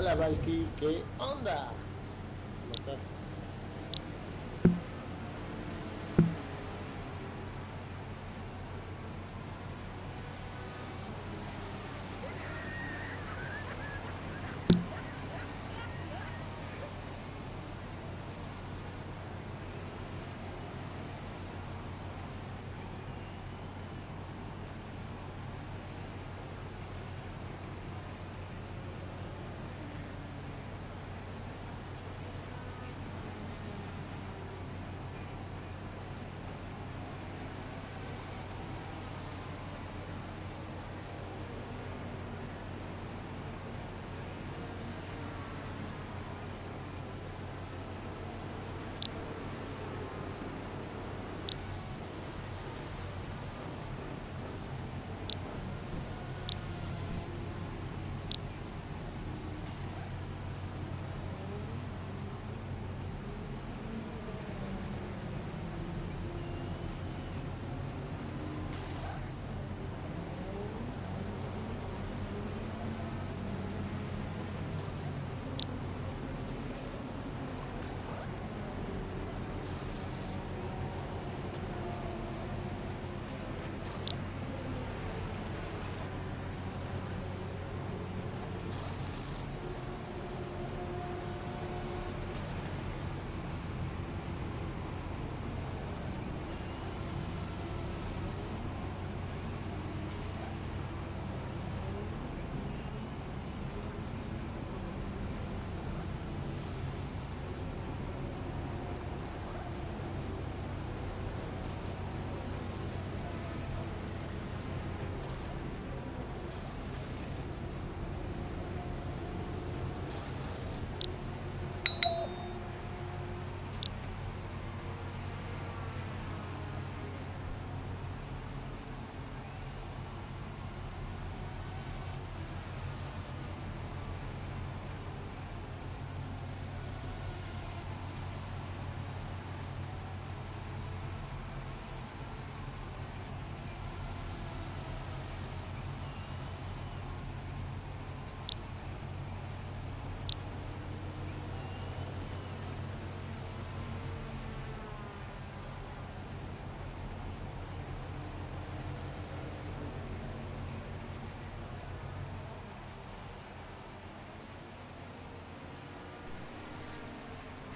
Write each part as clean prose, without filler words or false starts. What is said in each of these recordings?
Hola Valky, ¿qué onda? ¿Cómo estás?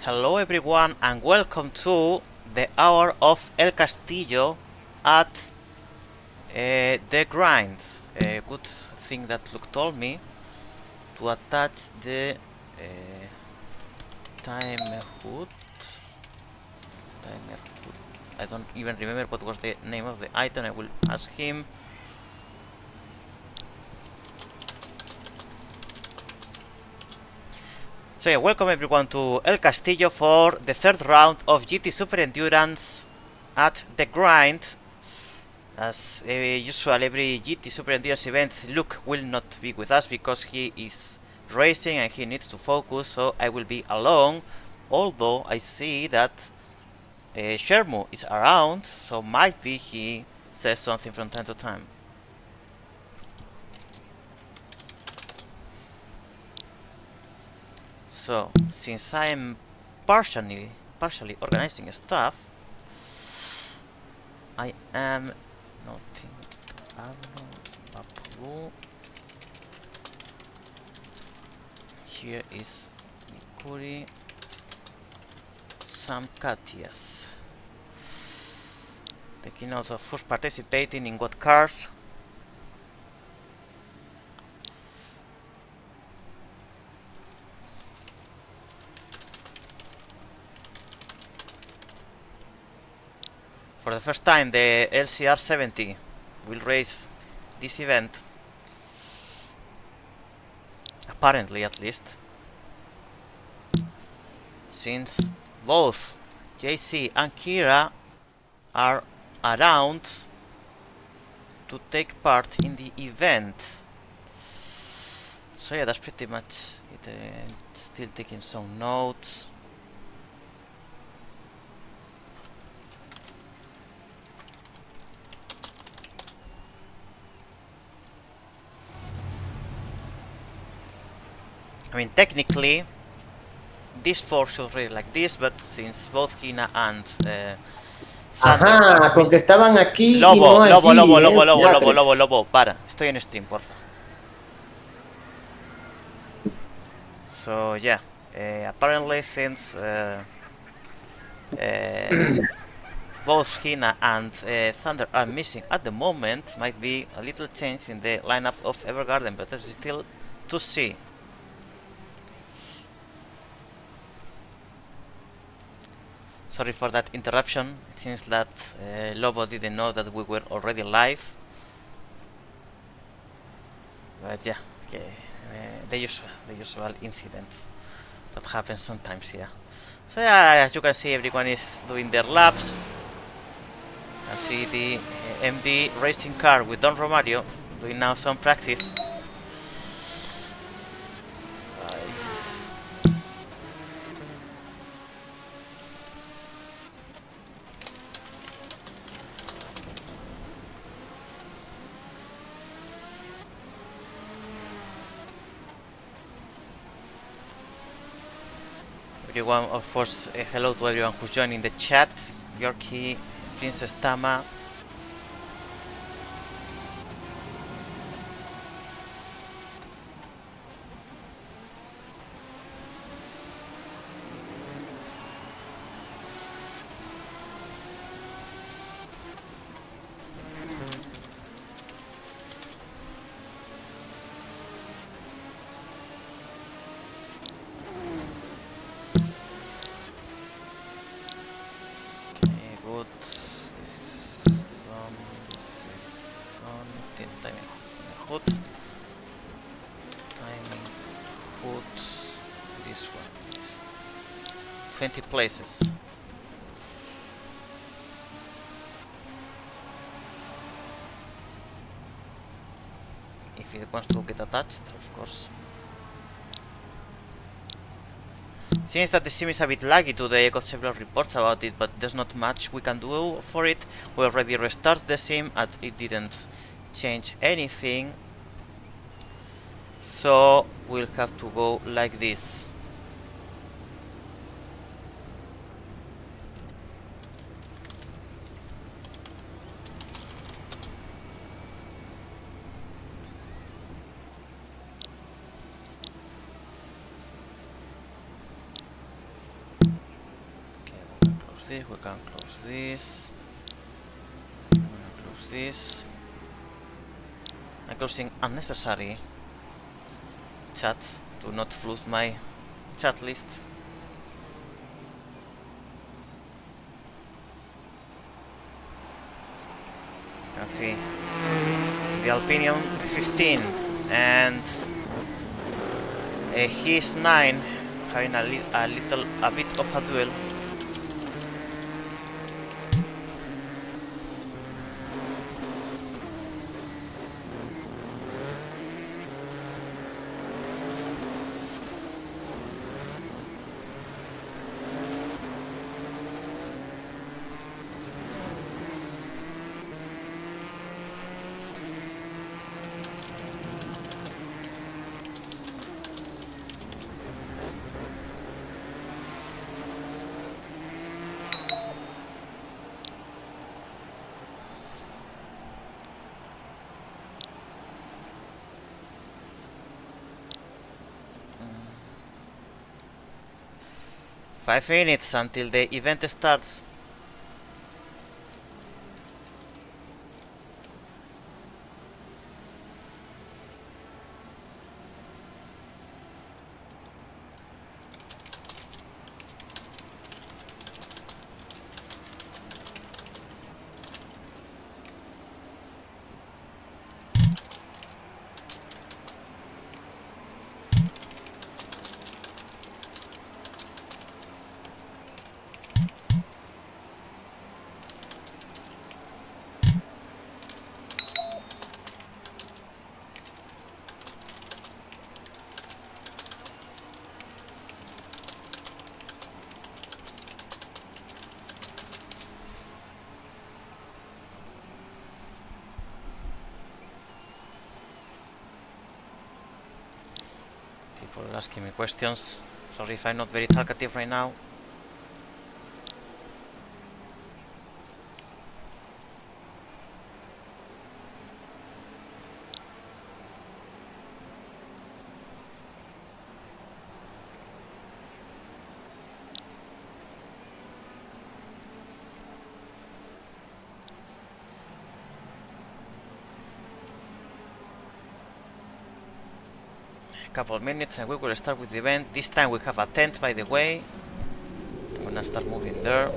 Hello everyone and welcome to the hour of El Castillo at the grind. A good thing that Luke told me to attach the timer hood. I don't even remember what was the name of the item. I will ask him. So yeah, welcome everyone to El Castillo for the third round of GT Super Endurance at the grind. As usual, every GT Super Endurance event, Luke will not be with us because he is racing and he needs to focus, so I will be alone. Although I see that Shermu is around, so might be he says something from time to time. So, since I am partially organizing stuff, I am noting Arno, Papu. Here is Nikuri, some Katias. Taking notes of who's participating in what cars. For the first time, the LCR 70 will race this event. Apparently, at least. Since both JC and Kira are around to take part in the event. So yeah, that's pretty much it. Still taking some notes. I mean, technically, this force should read like this, but since both Hina and Thunder Ajá, are porque missing. estaban aquí y Lobo, no lobo, allí, lobo, lobo, lobo, lobo, lobo, Teatres. lobo, para. Estoy en Steam, porfa. So, yeah. Apparently, since both Hina and Thunder are missing at the moment, might be a little change in the lineup of Evergarden, but there's still to see. Sorry for that interruption. It seems that Lobo didn't know that we were already live. But yeah, okay. The usual incidents that happen sometimes here. So yeah, as you can see, everyone is doing their laps. I see the MD racing car with Don Romario doing now some practice. Nice. Everyone, of course, hello to everyone who's joining the chat. Yorkie, Princess Tama. Good. This is on. This is on. Timing hood. Timing hood. This one is 20 places. If it wants to get attached, of course. Seems that the sim is a bit laggy today. I got several reports about it, but there's not much we can do for it. We already restarted the sim and it didn't change anything. So we'll have to go like this. We can close this. I'm gonna close this. I'm closing unnecessary chats to not flood my chat list. You can see the Alpinium 15 and he's 9 having a bit of a duel. Five minutes until the event starts. for asking me questions. Sorry if I'm not very talkative right now. Couple of minutes and we will start with the event. This time we have a tent, by the way. I'm gonna start moving there.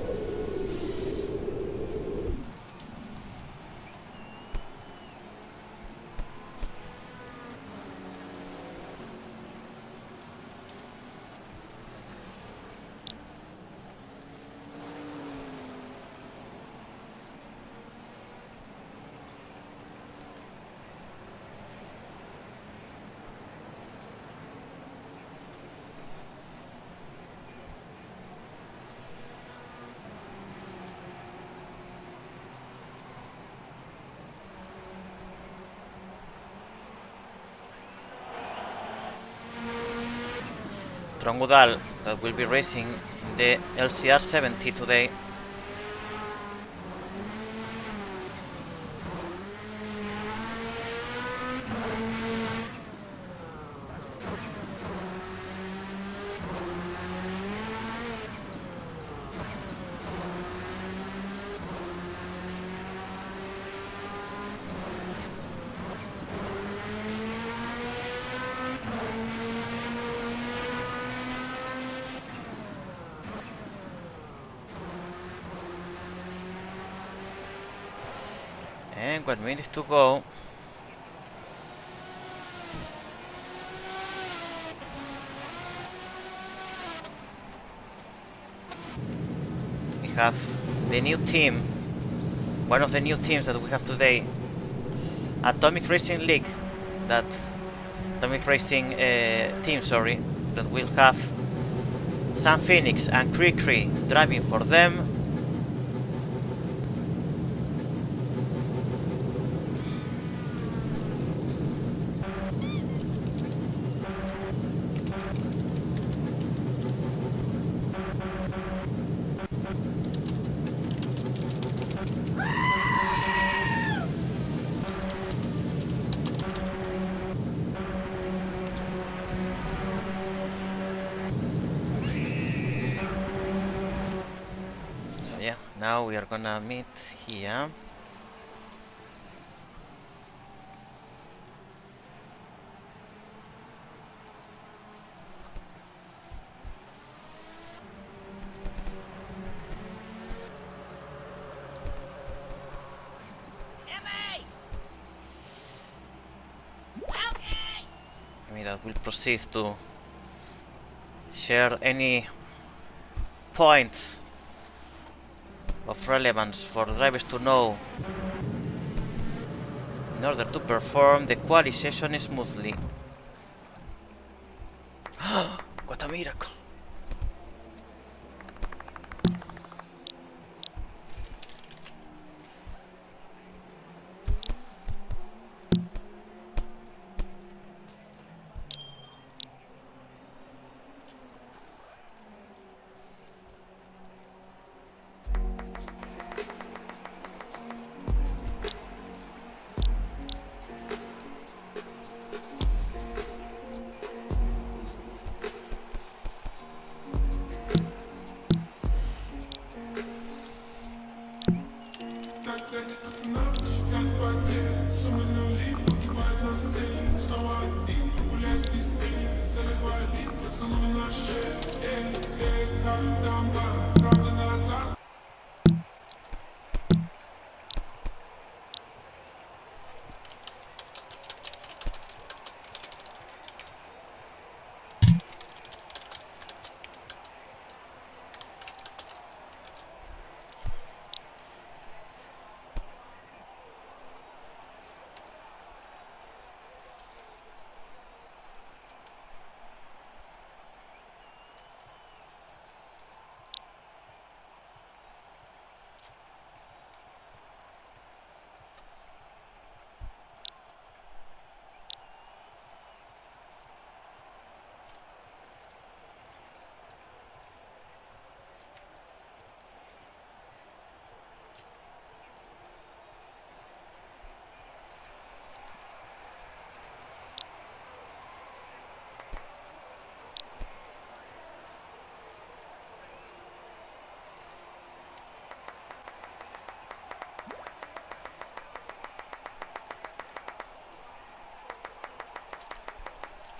Trongudal that will be racing in the LCR 70 today. And 1 minute to go. We have the new team, one of the new teams that we have today, Atomic Racing League, that Atomic Racing team, sorry, that will have Sam Phoenix and Cree driving for them. Yeah, now we are gonna meet here. I mean, that will proceed to share any points of relevance for drivers to know in order to perform the quali session smoothly. What a miracle!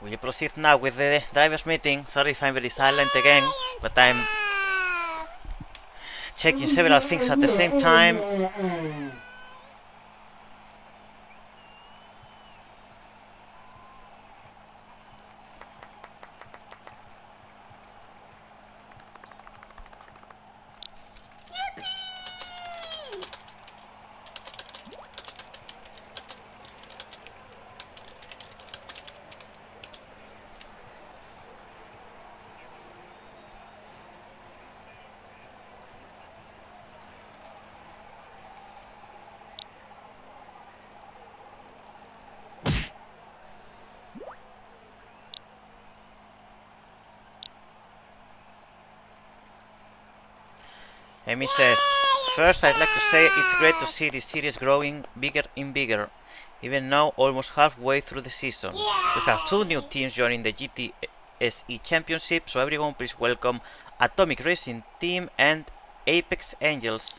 We proceed now with the drivers meeting. Sorry if I'm very silent again, but I'm checking several things at the same time. Amy says, first I'd like to say it's great to see this series growing bigger and bigger, even now almost halfway through the season. We have 2 new teams joining the GTSE Championship, so everyone please welcome Atomic Racing Team and Apex Angels.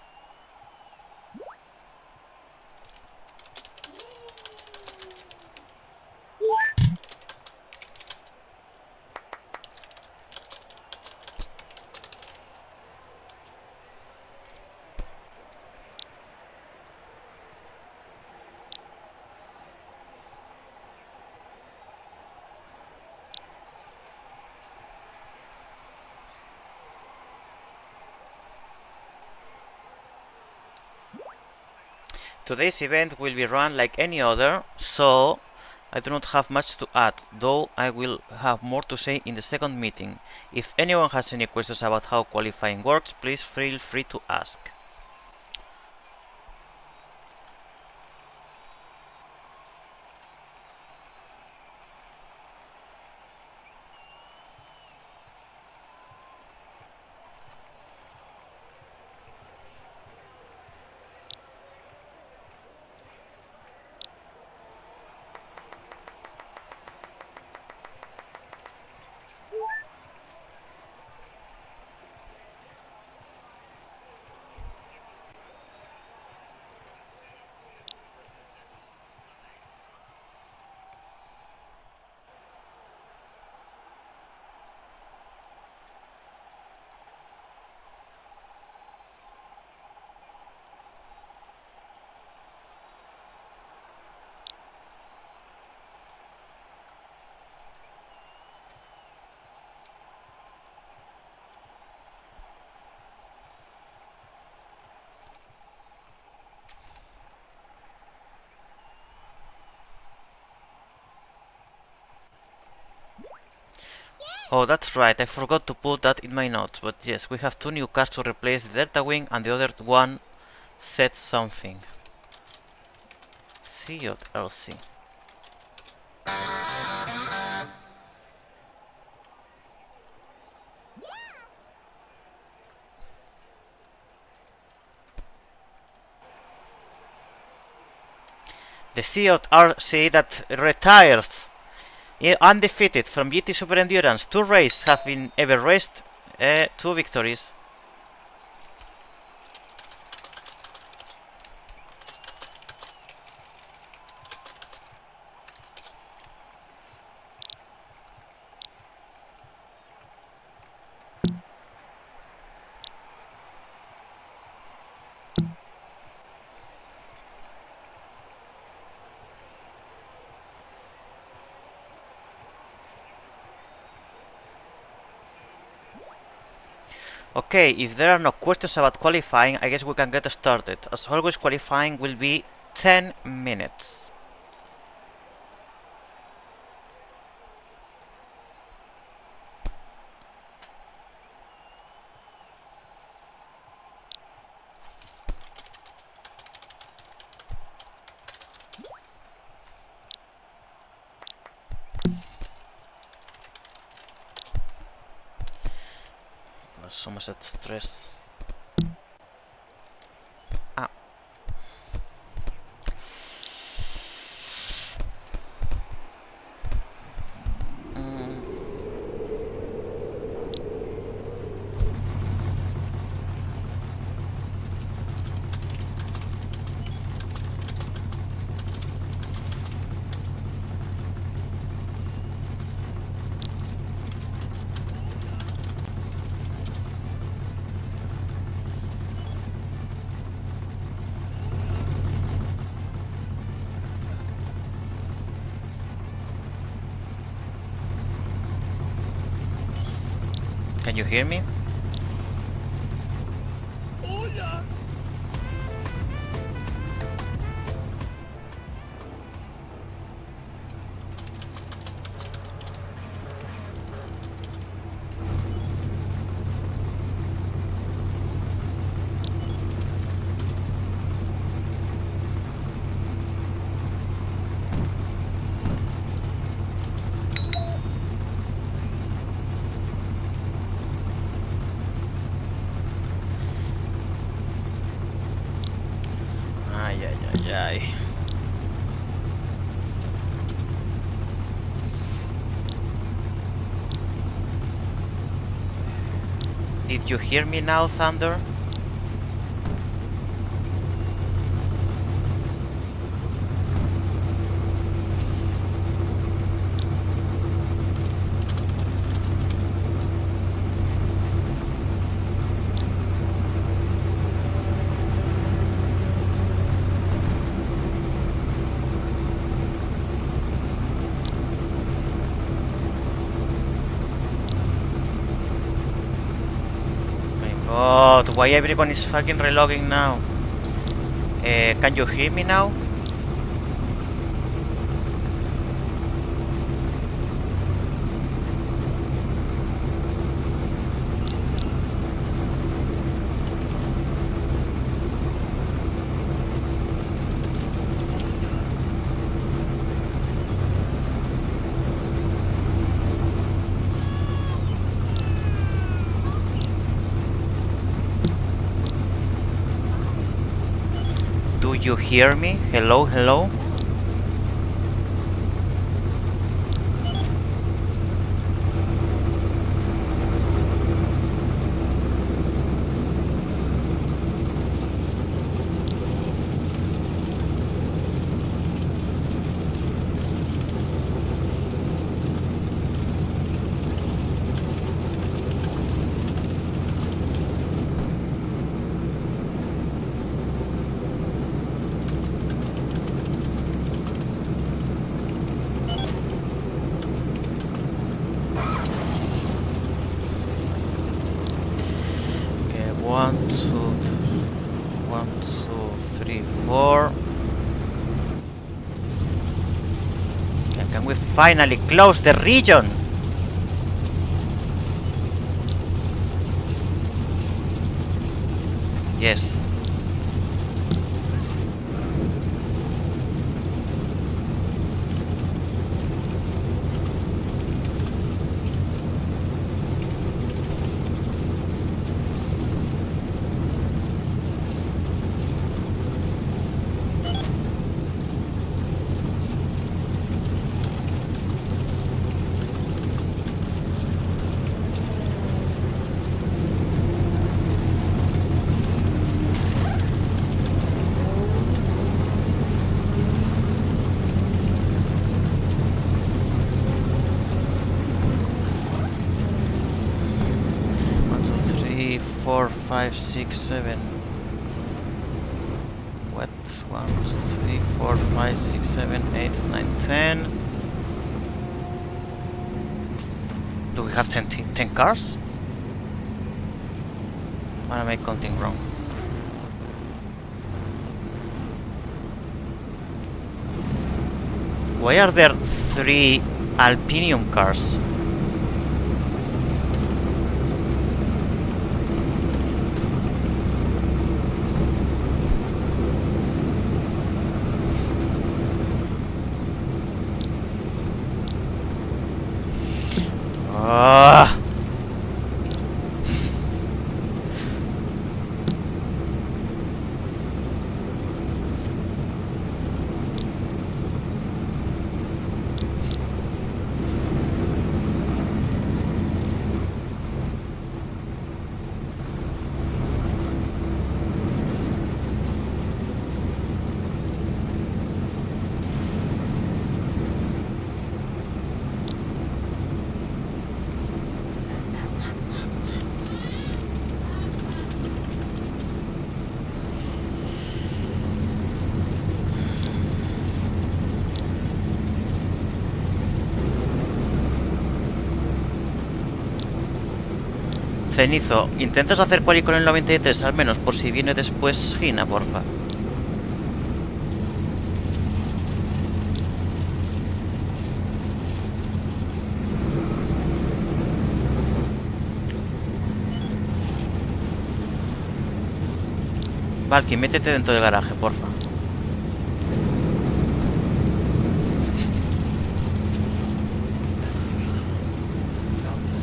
Today's event will be run like any other, so I do not have much to add, though I will have more to say in the second meeting. If anyone has any questions about how qualifying works, please feel free to ask. Oh, that's right, I forgot to put that in my notes, but yes, we have 2 new cars to replace the Delta Wing, and the other one said something. CJLC. The CJRC that retires undefeated from GT Super Endurance. 2 races have been ever raced, 2 victories. Okay, if there are no questions about qualifying, I guess we can get started. As always, qualifying will be 10 minutes. So much stress. Ah. Can you hear me? Oh yeah. Ay, ay, ay, ay. Did you hear me now, Thunder? God, why everyone is fucking relogging now? Can you hear me now? Do you hear me? Hello, hello? Okay, 1, 2, 3, 4. Okay, can we finally close the region? Yes. One, 2, 3, 4, 5, 6, 7. What? 1, 2, 3, 4, 5, 6, 7, 8, 9, 10. Do we have 10 cars? Or am I counting wrong? Why are there 3 Alpinium cars? Ah! Cenizo, ¿intentas hacer quali con el 93 al menos por si viene después Gina, porfa? Valky, métete dentro del garaje, porfa.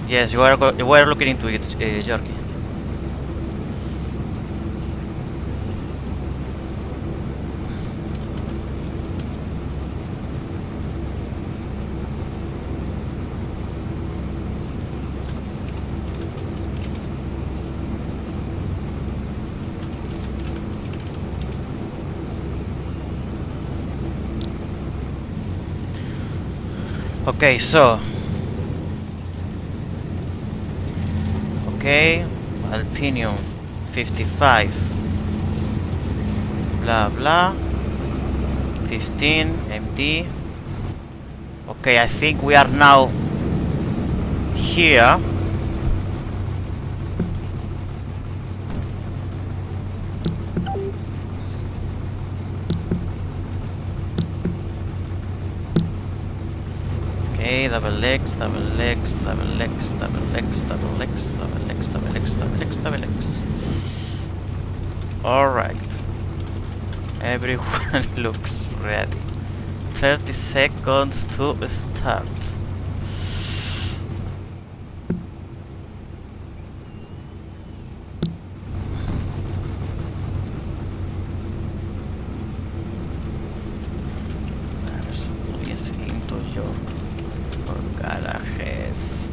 Yes, you are looking into it, Yorkie. Okay, so... Okay, Alpinium 55. Blah blah. 15, MD. Okay, I think we are now here. Okay, double X, double X, double X, double X, double X, double X, double X, double X, double X. Alright. Everyone looks ready. 30 seconds to start. There's police into your garages.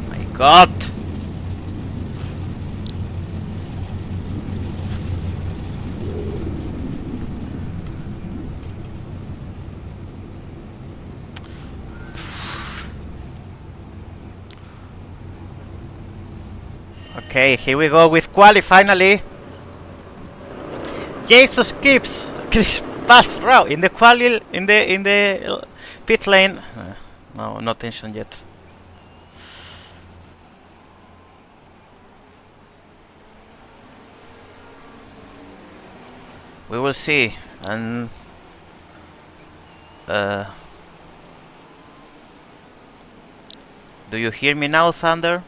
My God! Okay, here we go with quali finally. Jesus keeps pass row in the quali in the pit lane. No, no tension yet. We will see. And do you hear me now, Thunder?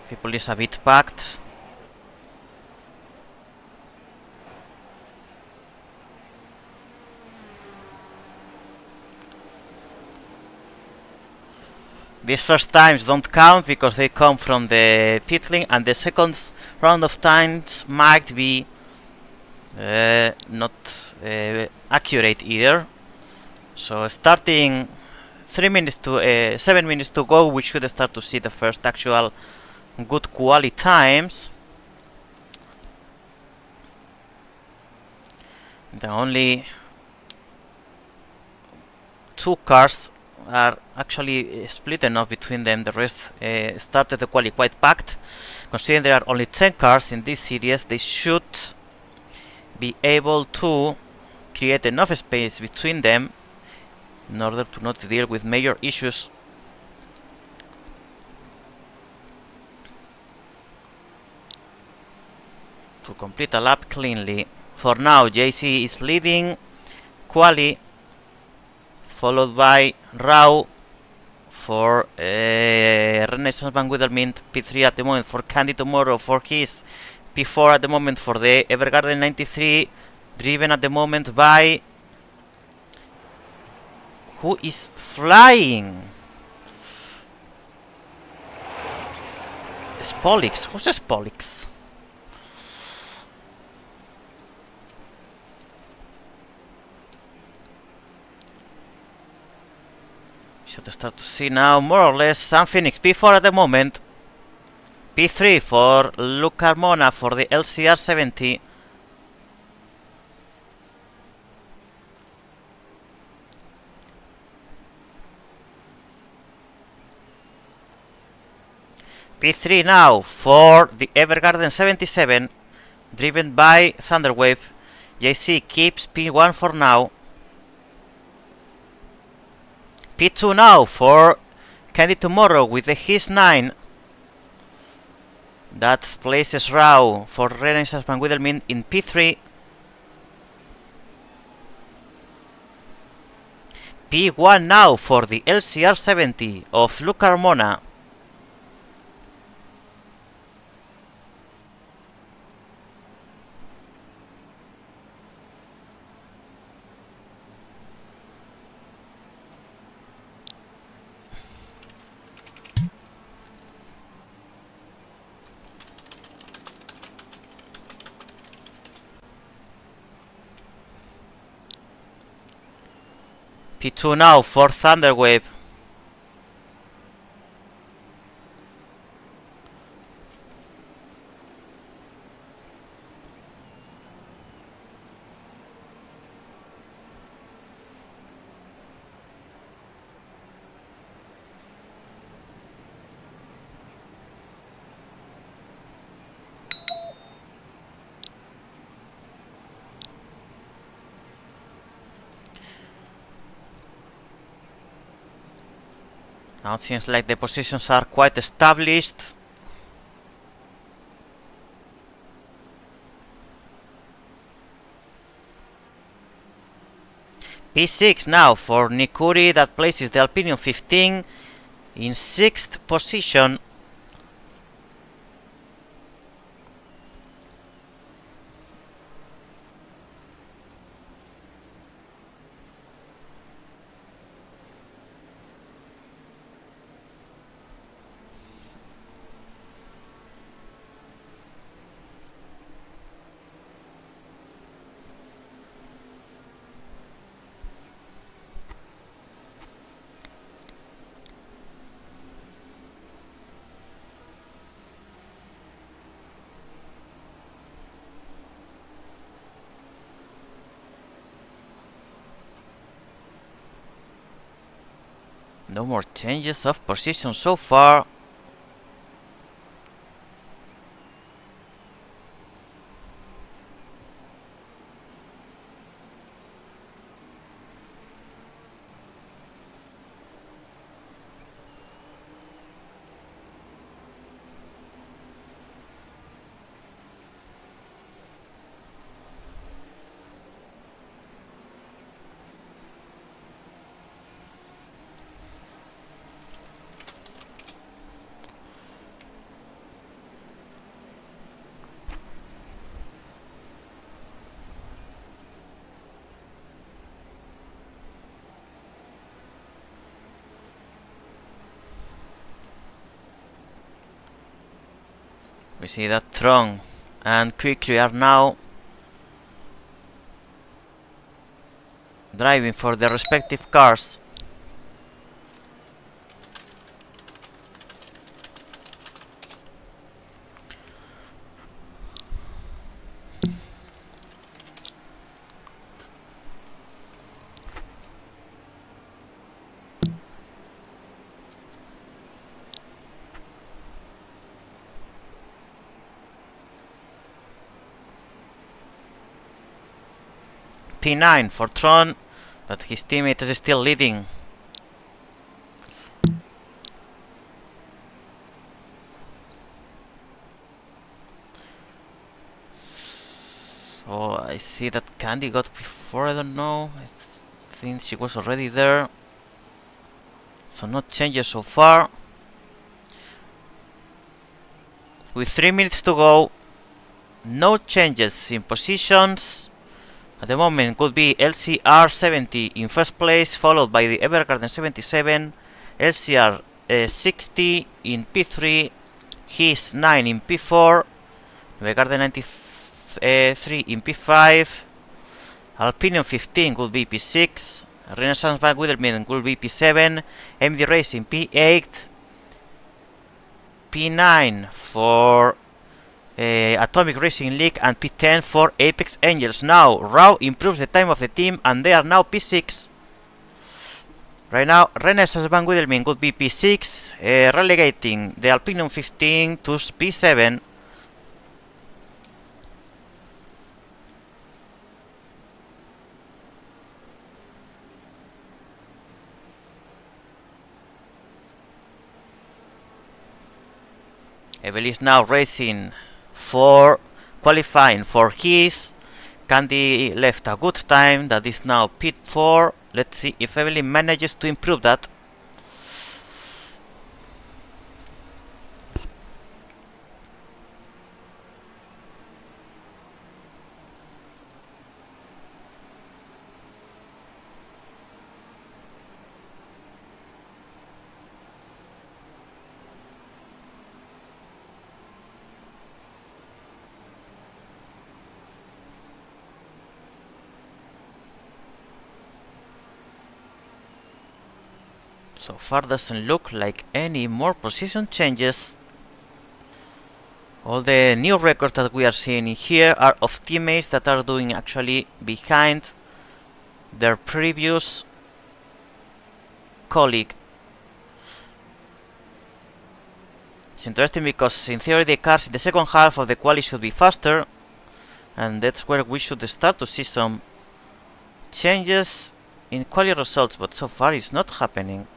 People is a bit packed. These first times don't count because they come from the pit lane, and the second round of times might be not accurate either. So starting 7 minutes to go, we should start to see the first actual good quality times. The only two cars are actually split enough between them. The rest started the quali quite packed. Considering there are only 10 cars in this series, they should be able to create enough space between them in order to not deal with major issues. To complete a lap cleanly. For now, JC is leading quali, followed by Rao for Renaissance Van Widermint, P3 at the moment for Candy Tomorrow, for his P4 at the moment for the Evergarden 93, driven at the moment by... Who is flying? Spolix. Who's Spolix? Should start to see now more or less Sun Phoenix. P4 at the moment. P3 for Luke Carmona for the LCR 70. P3 now for the Evergarden 77, driven by Thunderwave. JC keeps P1 for now. P2 now for Candy Tomorrow with the His 9. That places Rao for Renaissance Van Widelmin in P3. P1 now for the LCR 70 of Luca Carmona. P2 now for Thunderwave. Now it seems like the positions are quite established. P6 now for Nikuri, that places the Alpinion 15 in 6th position. No more changes of position so far. We see that Tron and Quickly are now driving for their respective cars. P9 for Tron, but his teammate is still leading. So I see that Candy got before, I don't know. I think she was already there. So no changes so far. With 3 minutes to go, no changes in positions. At the moment could be LCR 70 in first place, followed by the Evergarden 77, LCR 60 in P3, His 9 in P4, Evergarden 93 in P5, Alpinion 15 could be P6, Renaissance Van Widermeden could be P7, MD Racing P8, P9 for Atomic Racing League, and P10 for Apex Angels. Now Rao improves the time of the team and they are now P6. Right now, Renaissance Van Guillermin would be P6, relegating the Alpinium 15 to P7. Evel is now racing for qualifying for his. Candy left a good time, that is now P4. Let's see if Evelyn manages to improve that. So far doesn't look like any more position changes. All the new records that we are seeing here are of teammates that are doing actually behind their previous colleague. It's interesting because in theory the cars in the second half of the quali should be faster, and that's where we should start to see some changes in quali results, but so far it's not happening.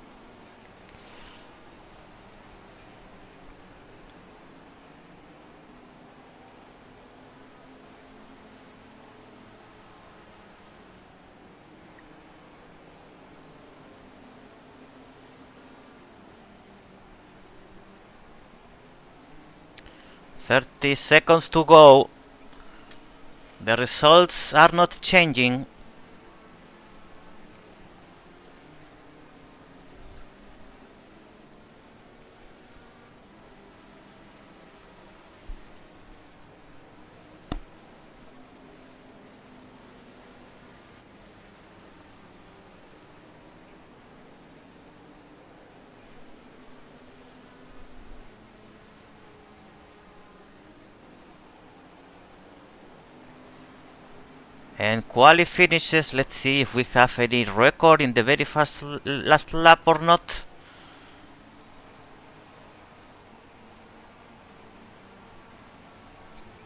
"30 seconds to go. The results are not changing. And quali finishes, let's see if we have any record in the very fast last lap or not.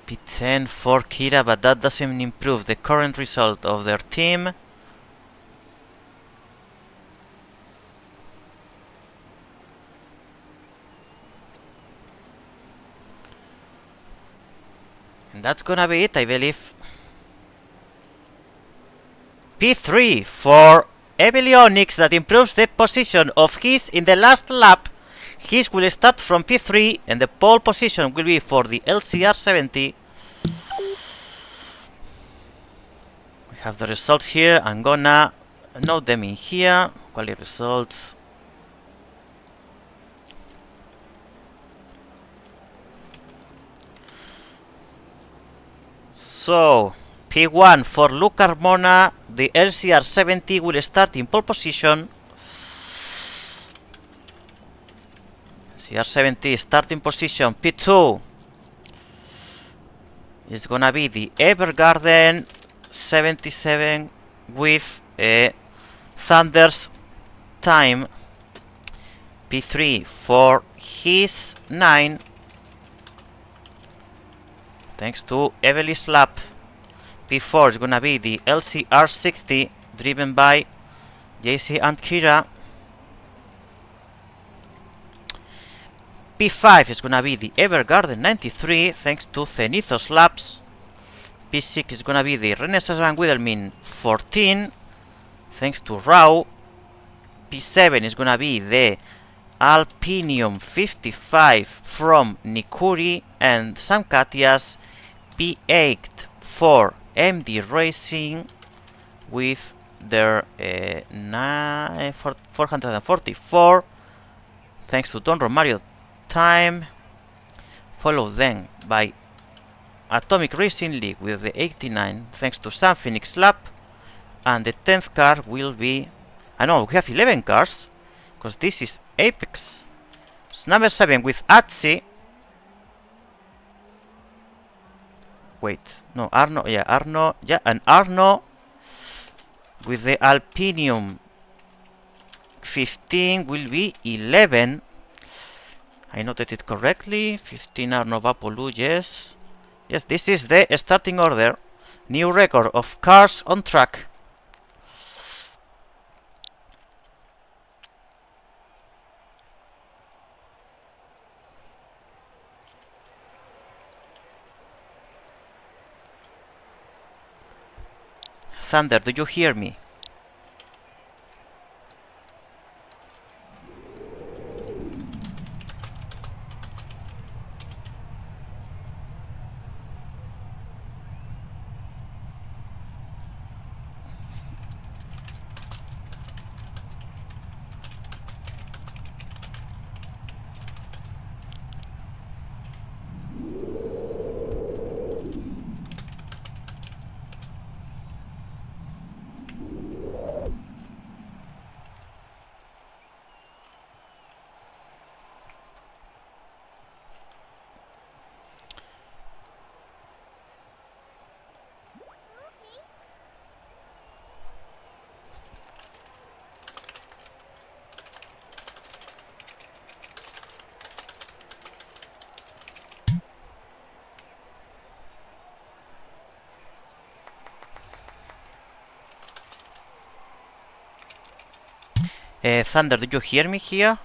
P10 for Kira, but that doesn't improve the current result of their team. And that's gonna be it, I believe. P3 for Evelionics, that improves the position of his in the last lap. His will start from P3 and the pole position will be for the LCR70. We have the results here. I'm gonna note them in here. Quali results. So P1 for Luke Carmona, the LCR70 will start in pole position. LCR70 starting position. P2 is gonna be the Evergarden 77 with Thunder's time. P3 for his 9, thanks to Evely's lap. P4 is gonna be the LCR60 driven by JC and Kira. P5 is gonna be the Evergarden 93 thanks to Zenithos laps. P6 is gonna be the Renaissance Van Guillermin 14 thanks to Rao. P7 is gonna be the Alpinium 55 from Nikuri and Sam Katias. P8 for MD Racing with their 444 thanks to Don Romario time, followed then by Atomic Racing League with the 89 thanks to Sam Phoenix lap, and the 10th car will be, I know we have 11 cars because this is Apex. It's number 7 with Atsi. Wait, no, Arno, and Arno with the Alpinium 15 will be 11. I noted it correctly. 15 are Novapolu, yes. Yes, this is the starting order. New record of cars on track. Thunder, do you hear me? Thunder, do you hear me here?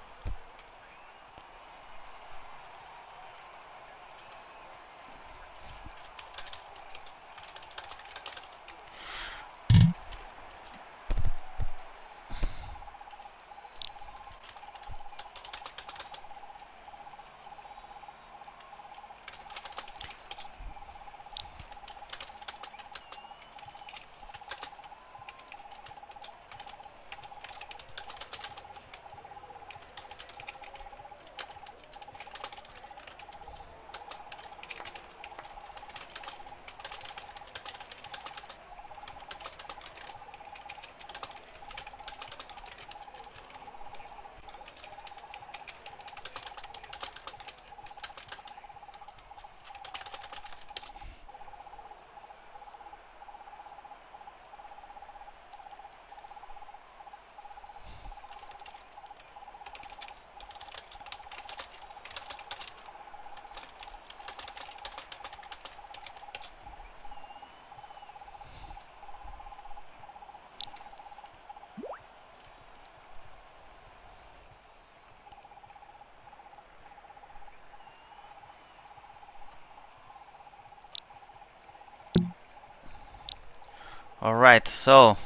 Alright, so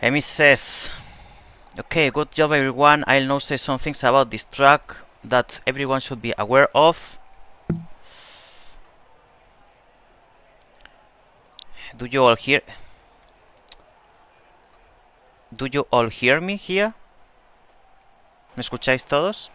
Emi says, okay, good job everyone. I'll now say some things about this track that everyone should be aware of. Do you all hear me here? ¿Me escucháis todos?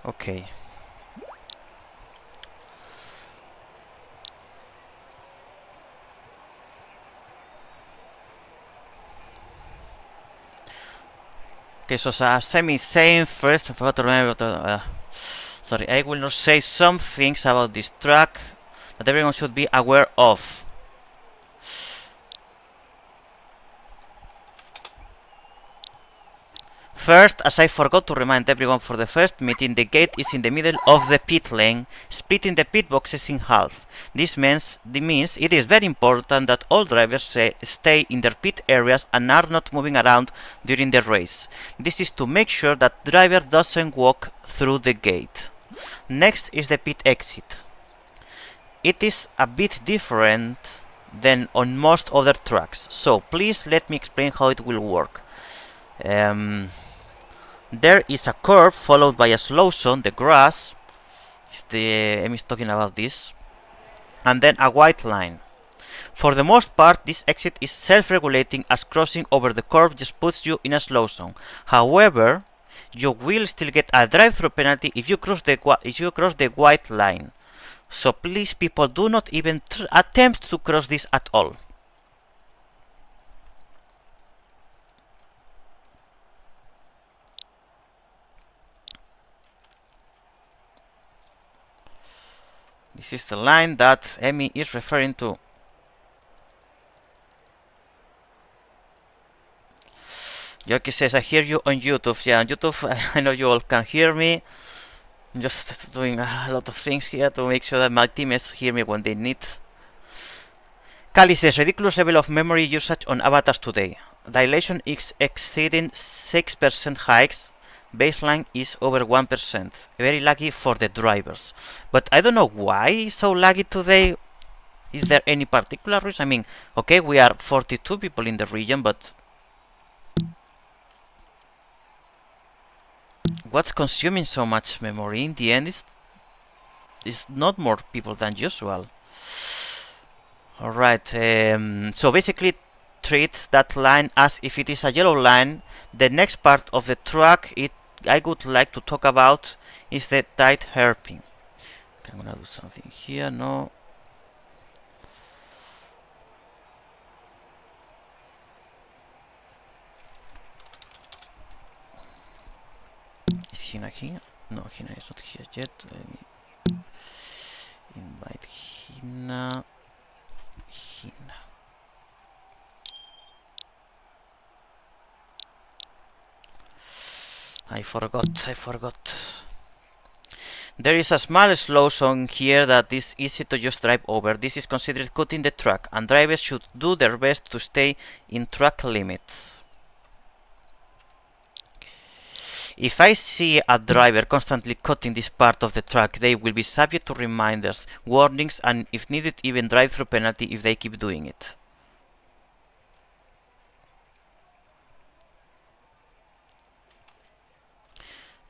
Okay. Okay, so as Semi is saying, first I forgot to remember sorry, I will not say some things about this track that everyone should be aware of. First, as I forgot to remind everyone for the first meeting, the gate is in the middle of the pit lane, splitting the pit boxes in half. This means it is very important that all drivers stay in their pit areas and are not moving around during the race. This is to make sure that driver doesn't walk through the gate. Next is the pit exit. It is a bit different than on most other tracks, so please let me explain how it will work. There is a curve followed by a slow zone, the grass. Em is talking about this. And then a white line. For the most part, this exit is self-regulating, as crossing over the curve just puts you in a slow zone. However, you will still get a drive-through penalty if you cross the white line. So please, people, do not even attempt to cross this at all. This is the line that Emmy is referring to. Yorkie says, I hear you on YouTube. Yeah, on YouTube, I know you all can hear me. I'm just doing a lot of things here to make sure that my teammates hear me when they need. Kali says, ridiculous level of memory usage on avatars today. Dilation is exceeding 6% hikes. Baseline is over 1%. Very laggy for the drivers. But I don't know why it's so laggy today. Is there any particular reason? I mean, okay, we are 42 people in the region, but what's consuming so much memory? In the end, is not more people than usual. Alright, so basically treat that line as if it is a yellow line. The next part of the track I would like to talk about is the tight hairpin. Okay, I'm gonna do something here, no. Is Hina here? No, Hina is not here yet. Let me invite Hina. I forgot. There is a small slow zone here that is easy to just drive over. This is considered cutting the track, and drivers should do their best to stay in track limits. If I see a driver constantly cutting this part of the track, they will be subject to reminders, warnings, and if needed, even drive-through penalty if they keep doing it.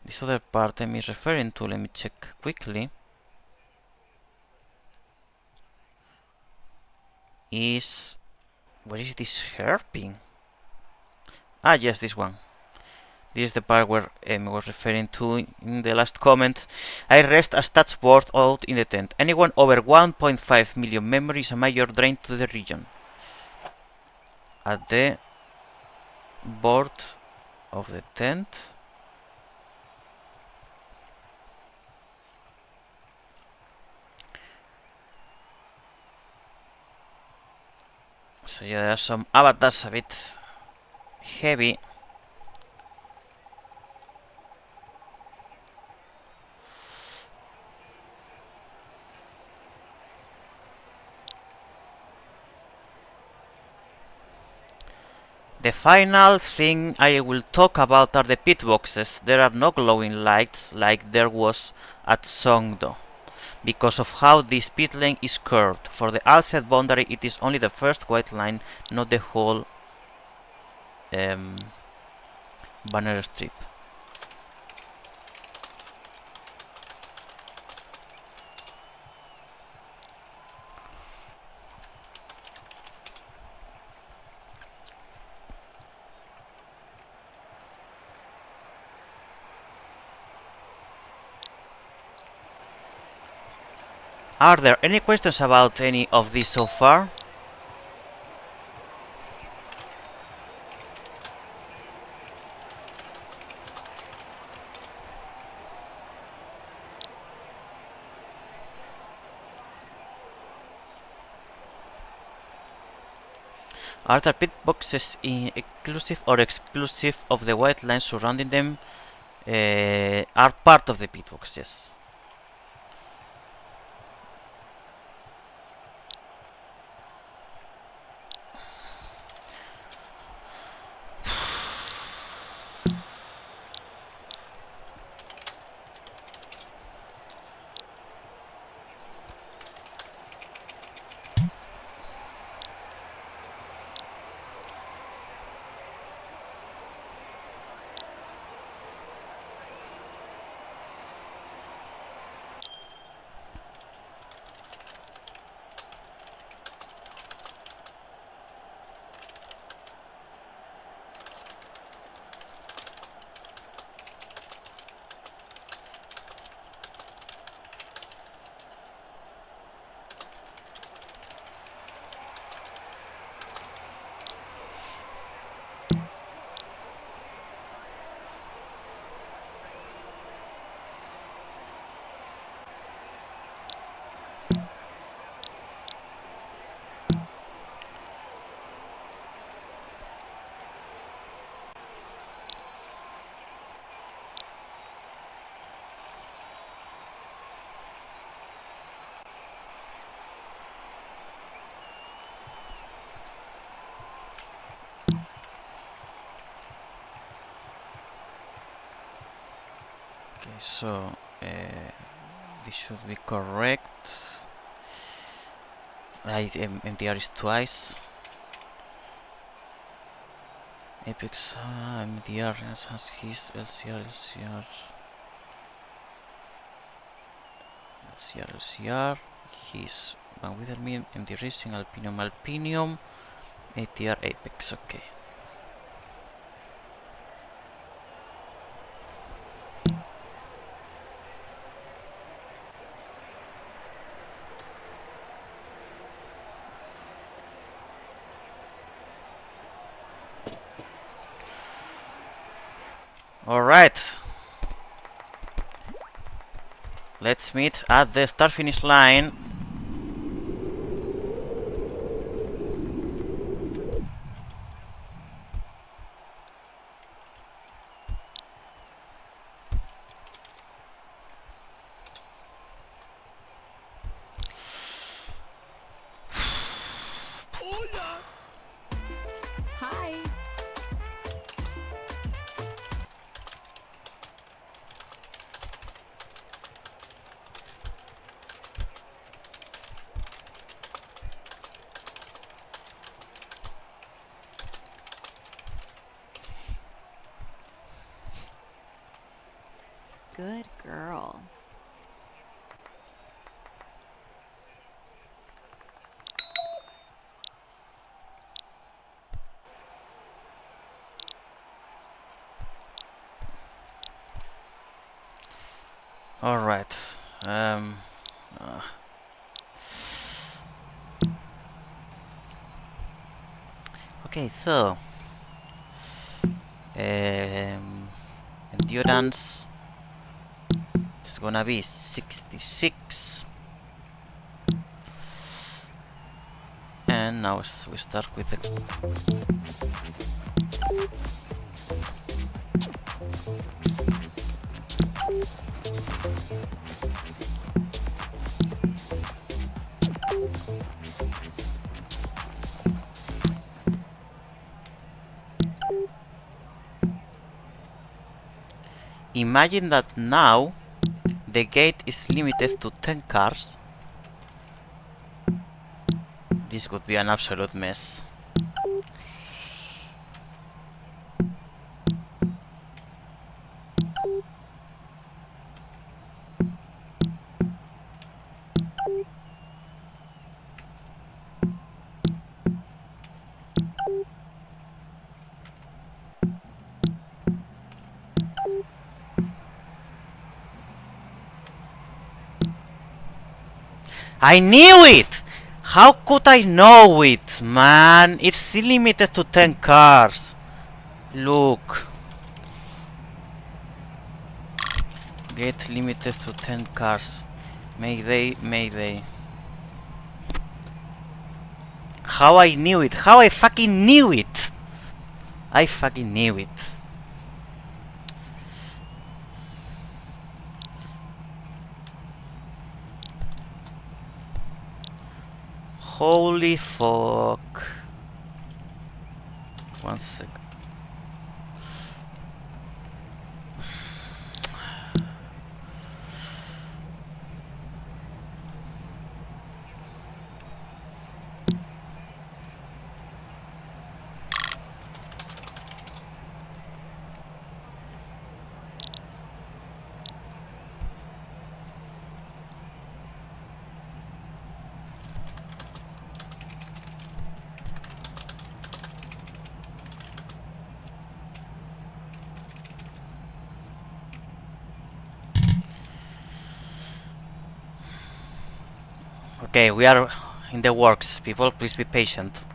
This other part I'm referring to, let me check quickly, is... where is this hairpin? Ah, yes, this one. This is the part where Amy was referring to in the last comment. I rest a stats board out in the tent. Anyone over 1.5 million memory is a major drain to the region. At the board of the tent. So yeah, there are some avatars a bit heavy. The final thing I will talk about are the pit boxes. There are no glowing lights like there was at Songdo, because of how this pit lane is curved. For the outside boundary it is only the first white line, not the whole banner strip. Are there any questions about any of this so far? Are the pit boxes inclusive or exclusive of the white lines surrounding them? Are part of the pit box, yes. Okay, so this should be correct. MDR is twice. Apex MDR has his LCR. His Van Withermean, MD Racing, Alpinium, ATR Apex, okay. Alright. Let's meet at the start finish line. Hi. Good girl. Alright. Okay, so endurance is gonna be 66. And now we start with the imagine that now the gate is limited to 10 cars. This could be an absolute mess. I knew it! How could I know it, man? It's still limited to 10 cars. Look. Gate limited to 10 cars. Mayday, mayday. How I knew it? How I fucking knew it? I fucking knew it. Holy fuck. 1 sec. Okay, we are in the works. People, please be patient.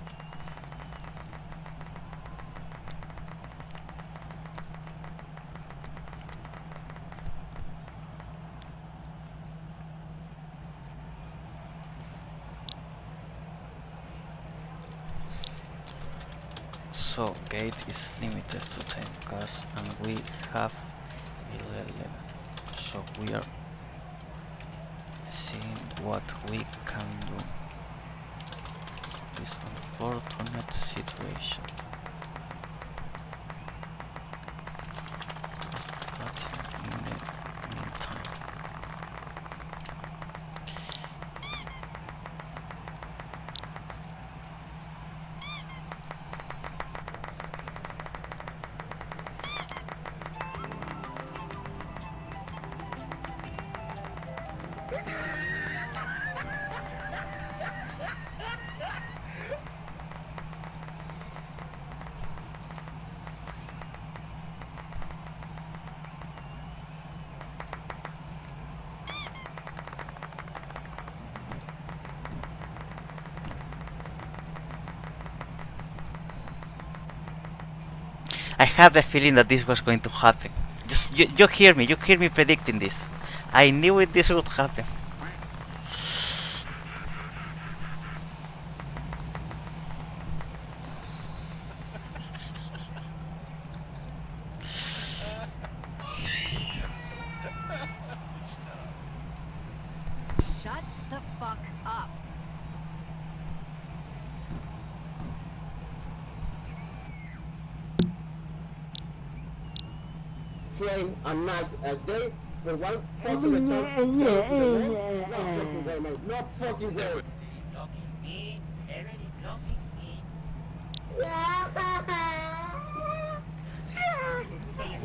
So, gate is limited to 10 cars and we have 11. So we are seeing what we can do. This unfortunate situation. But in the I had the feeling that this was going to happen. Just you hear me predicting this. I knew this would happen. Shut the fuck up. Train a night a day for one fucking attempt. Not fucking way. Blocking me, everybody blocking me.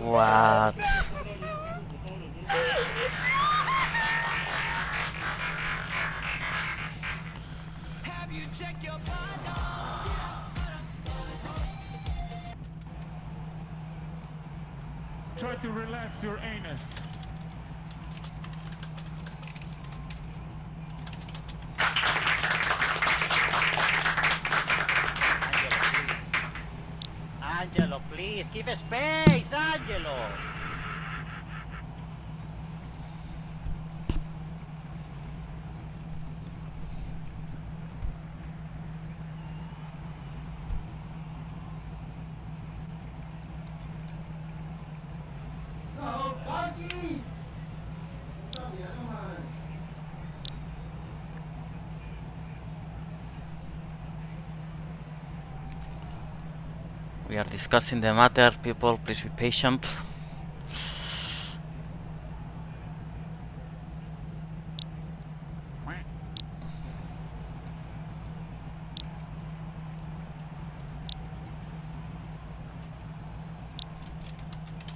What? Have you checked your partner? Try to relax your anus. Angelo, please, give space, Angelo. We are discussing the matter, people, please be patient.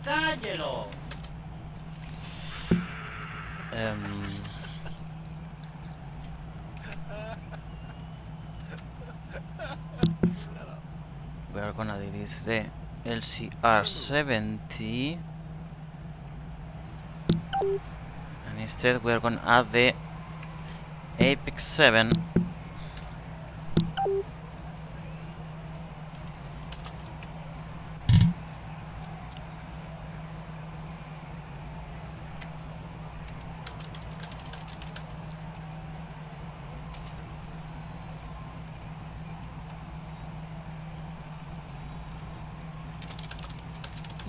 Angelo! We are gonna delete the LCR70 and instead we are gonna add the Apex 7.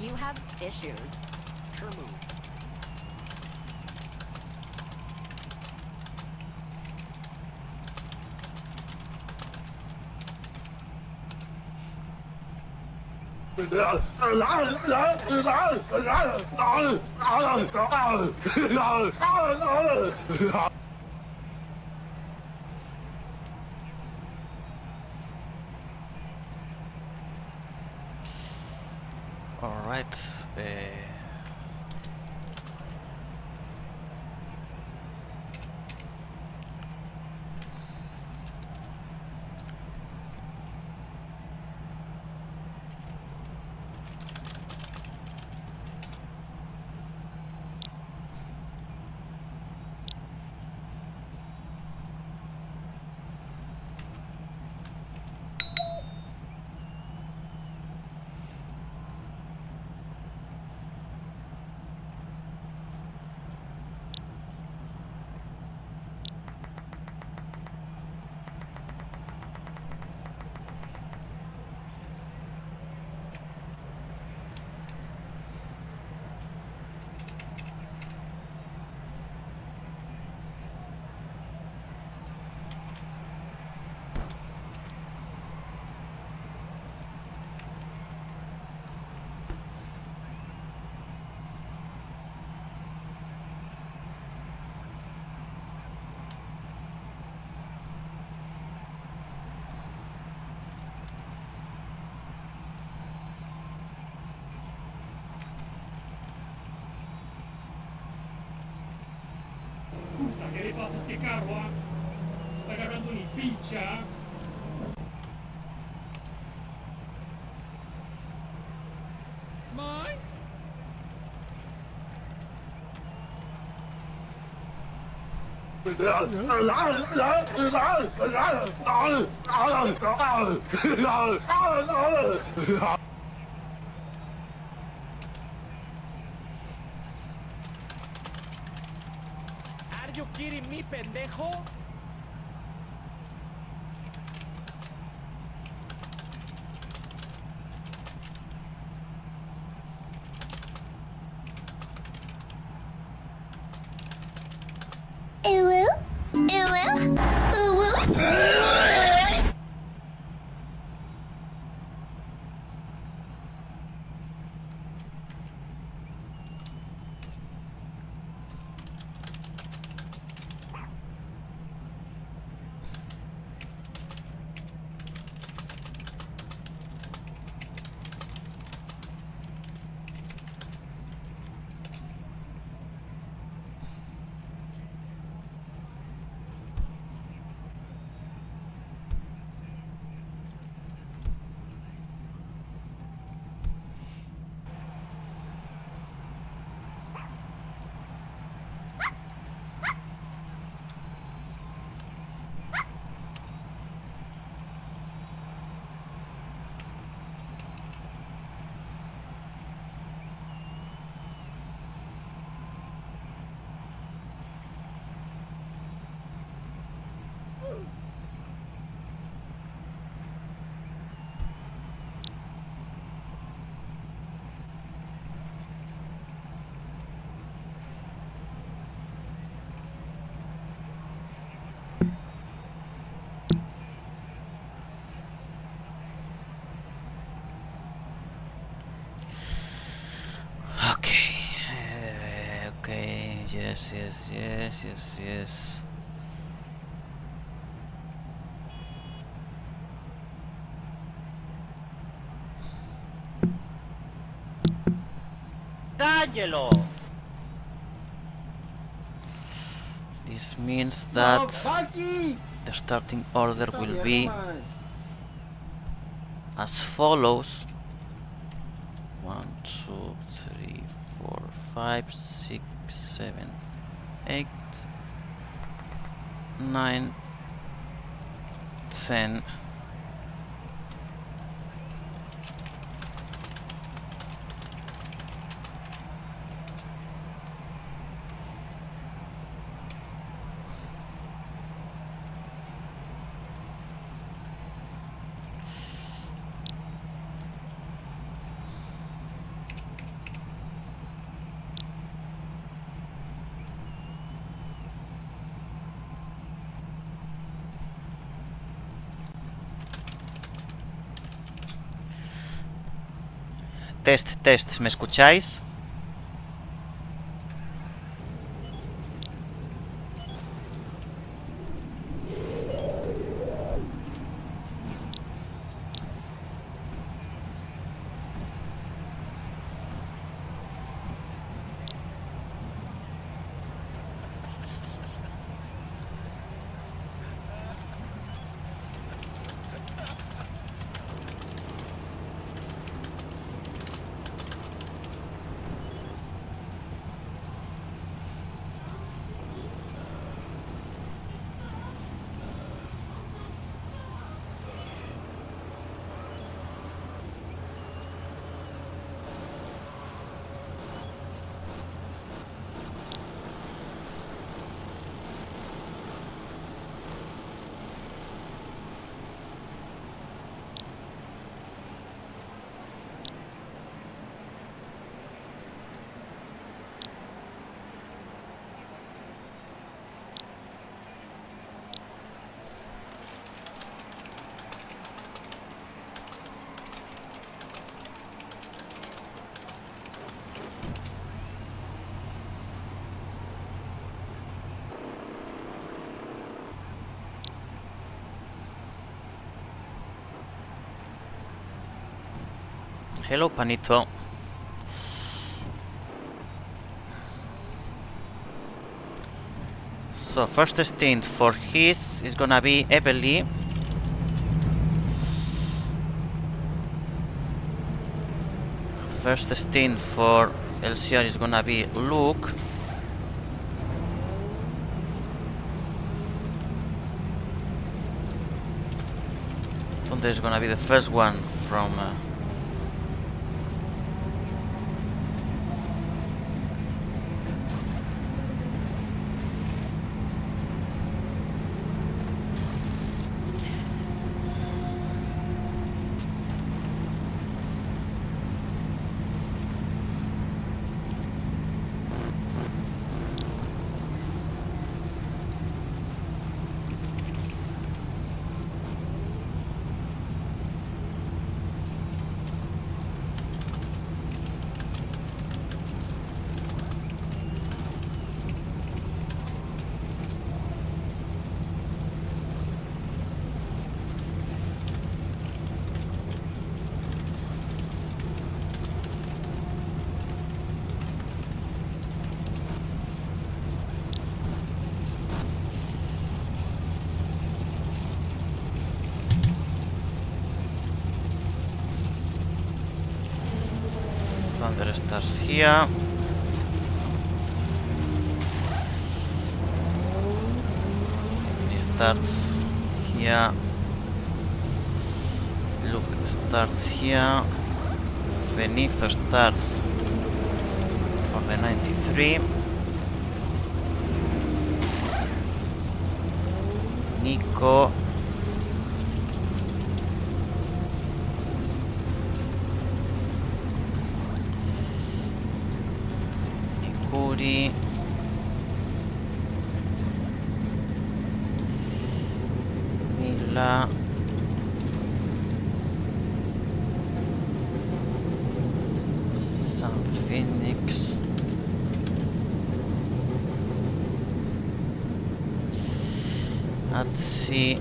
You have issues. True. Alright, Puta, ¿qué le pasa a este carro? Ah? Está agarrando ni pincha. Mine? you kidding me, pendejo? Okay. Okay. Yes. D'Angelo! This means that the starting order will be as follows: 1, 2, 3, 4, 5, 6, 7, 8, 9, 10. Test, ¿me escucháis? Hello, Panito. So first stint for his is gonna be Evely. First stint for LCR is gonna be Luke. Thunder is gonna be the first one from Thunder starts here. He starts here. Luke starts here. Zenith starts for the 93. Nico. Nikuri. Mila. Sun Phoenix. Let's see.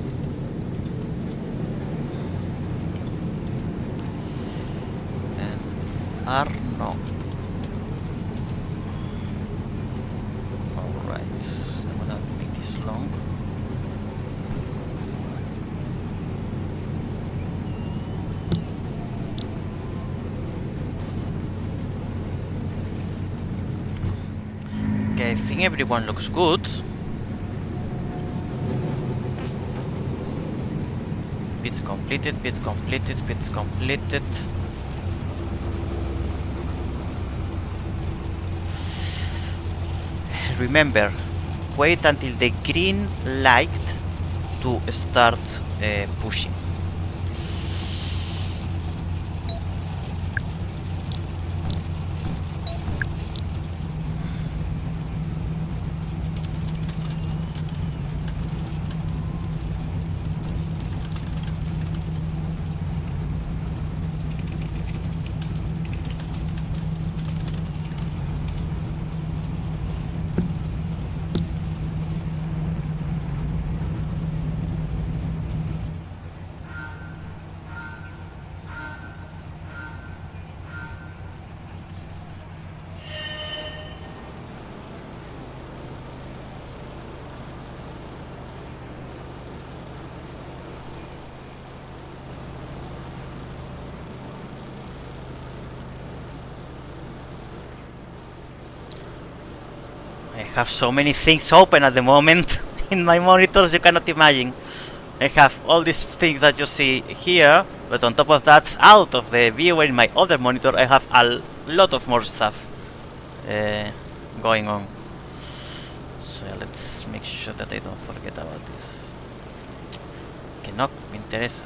And Arno. Alright, I'm gonna make this long. Okay, I think everyone looks good. Bits completed, bits completed, bits completed. Remember, wait until the green light to start pushing. I have so many things open at the moment in my monitors you cannot imagine. I have all these things that you see here, but on top of that, out of the view in my other monitor, I have a lot of more stuff going on. So let's make sure that I don't forget about this. Que no me interesa.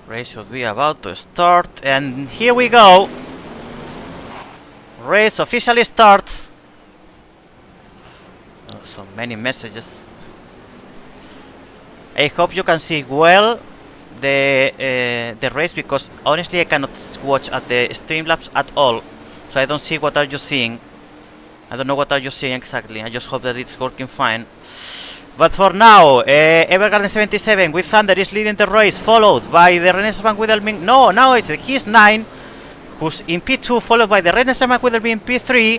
Race should be about to start, and here we go. Race officially starts. Oh, so many messages. I hope you can see well the race, because honestly I cannot watch at the Streamlabs at all, so I don't see what are you seeing. I don't know what are you seeing exactly. I just hope that it's working fine. But for now, Evergarden 77 with Thunder is leading the race, followed by the Renaissance with Elming. No, now it's his 9, who's in P2, followed by the Renaissance with Elming P3.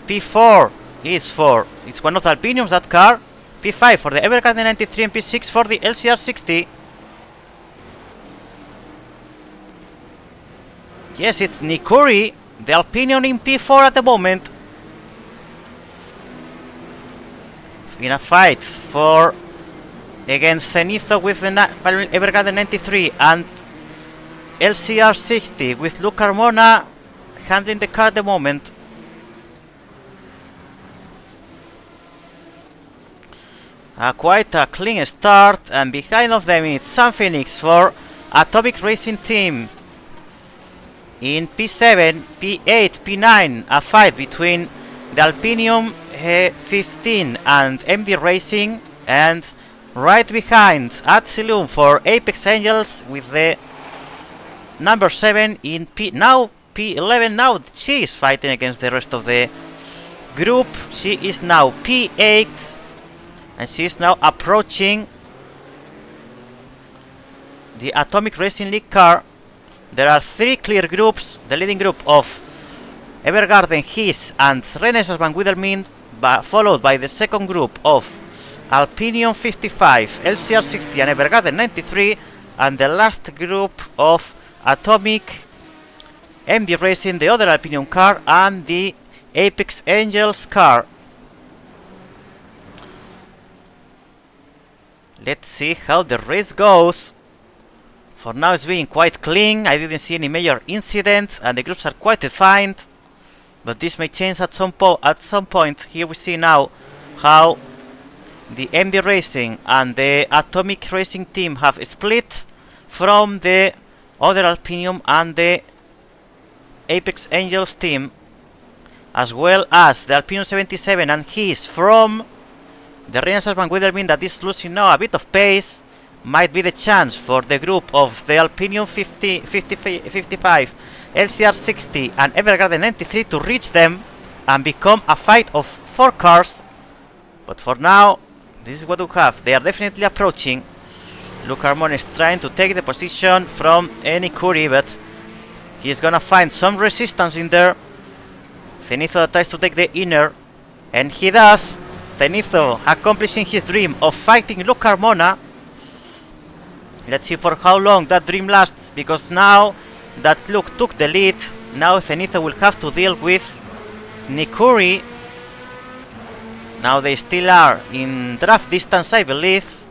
P4 is for, it's one of the Alpiniums, that car. P5 for the Evergarden 93 and P6 for the LCR 60. Yes, it's Nikuri, the Alpinium in P4 at the moment. In a fight for against Zenitho with the Evergarden 93 and LCR 60 with Luke Carmona handling the car at the moment. Quite a clean start, and behind of them it's Sun Phoenix for Atomic Racing Team. In P7, P8, P9, a fight between the Alpinium 15 and MD Racing, and right behind Castillo for Apex Angels with the number 7 in now P11. Now she is fighting against the rest of the group. She is now P8, and she is now approaching the Atomic Racing League car. There are 3 clear groups. The leading group of Evergarden, His and Renaissance Van Guidelmin, followed by the second group of Alpinium 55, LCR 60 and Evergarden 93, and the last group of Atomic, MD Racing, the other Alpinium car, and the Apex Angels car. Let's see how the race goes. For now it's being quite clean. I didn't see any major incidents, and the groups are quite defined. But this may change at some point. Here we see now how the MD Racing and the Atomic Racing team have split from the other Alpinium and the Apex Angels team, as well as the Alpinium 77 and His from the Renaissance Van Guidelmin, that is losing now a bit of pace. Might be the chance for the group of the Alpinium 55, LCR 60 and Evergarden 93 to reach them and become a fight of 4 cars. But for now, this is what we have. They are definitely approaching. Luke Harmon is trying to take the position from Nikuri, but he is gonna find some resistance in there. Zenitho tries to take the inner, and he does. Zenitho accomplishing his dream of fighting Luke Carmona. Let's see for how long that dream lasts, because now that Luke took the lead, now Zenitho will have to deal with Nikuri. Now they still are in draft distance, I believe.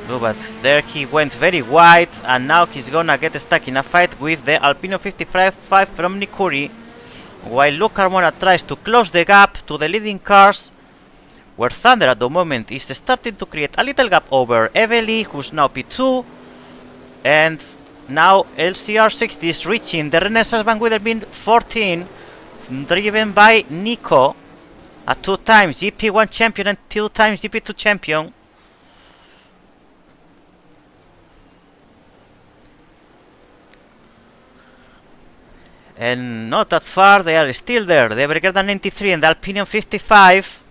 Oh, but there he went very wide, and now he's gonna get stuck in a fight with the Alpino 55 from Nikuri, while Luke Carmona tries to close the gap to the leading cars, where Thunder at the moment is starting to create a little gap over Evely, who's now P2, and now LCR 60 is reaching the Renaissance Van Guidelmin 14, driven by Nico, a 2 times GP1 champion and 2 times GP2 champion. And not that far, they are still there. The Evergarden 93 and the Alpinium 55.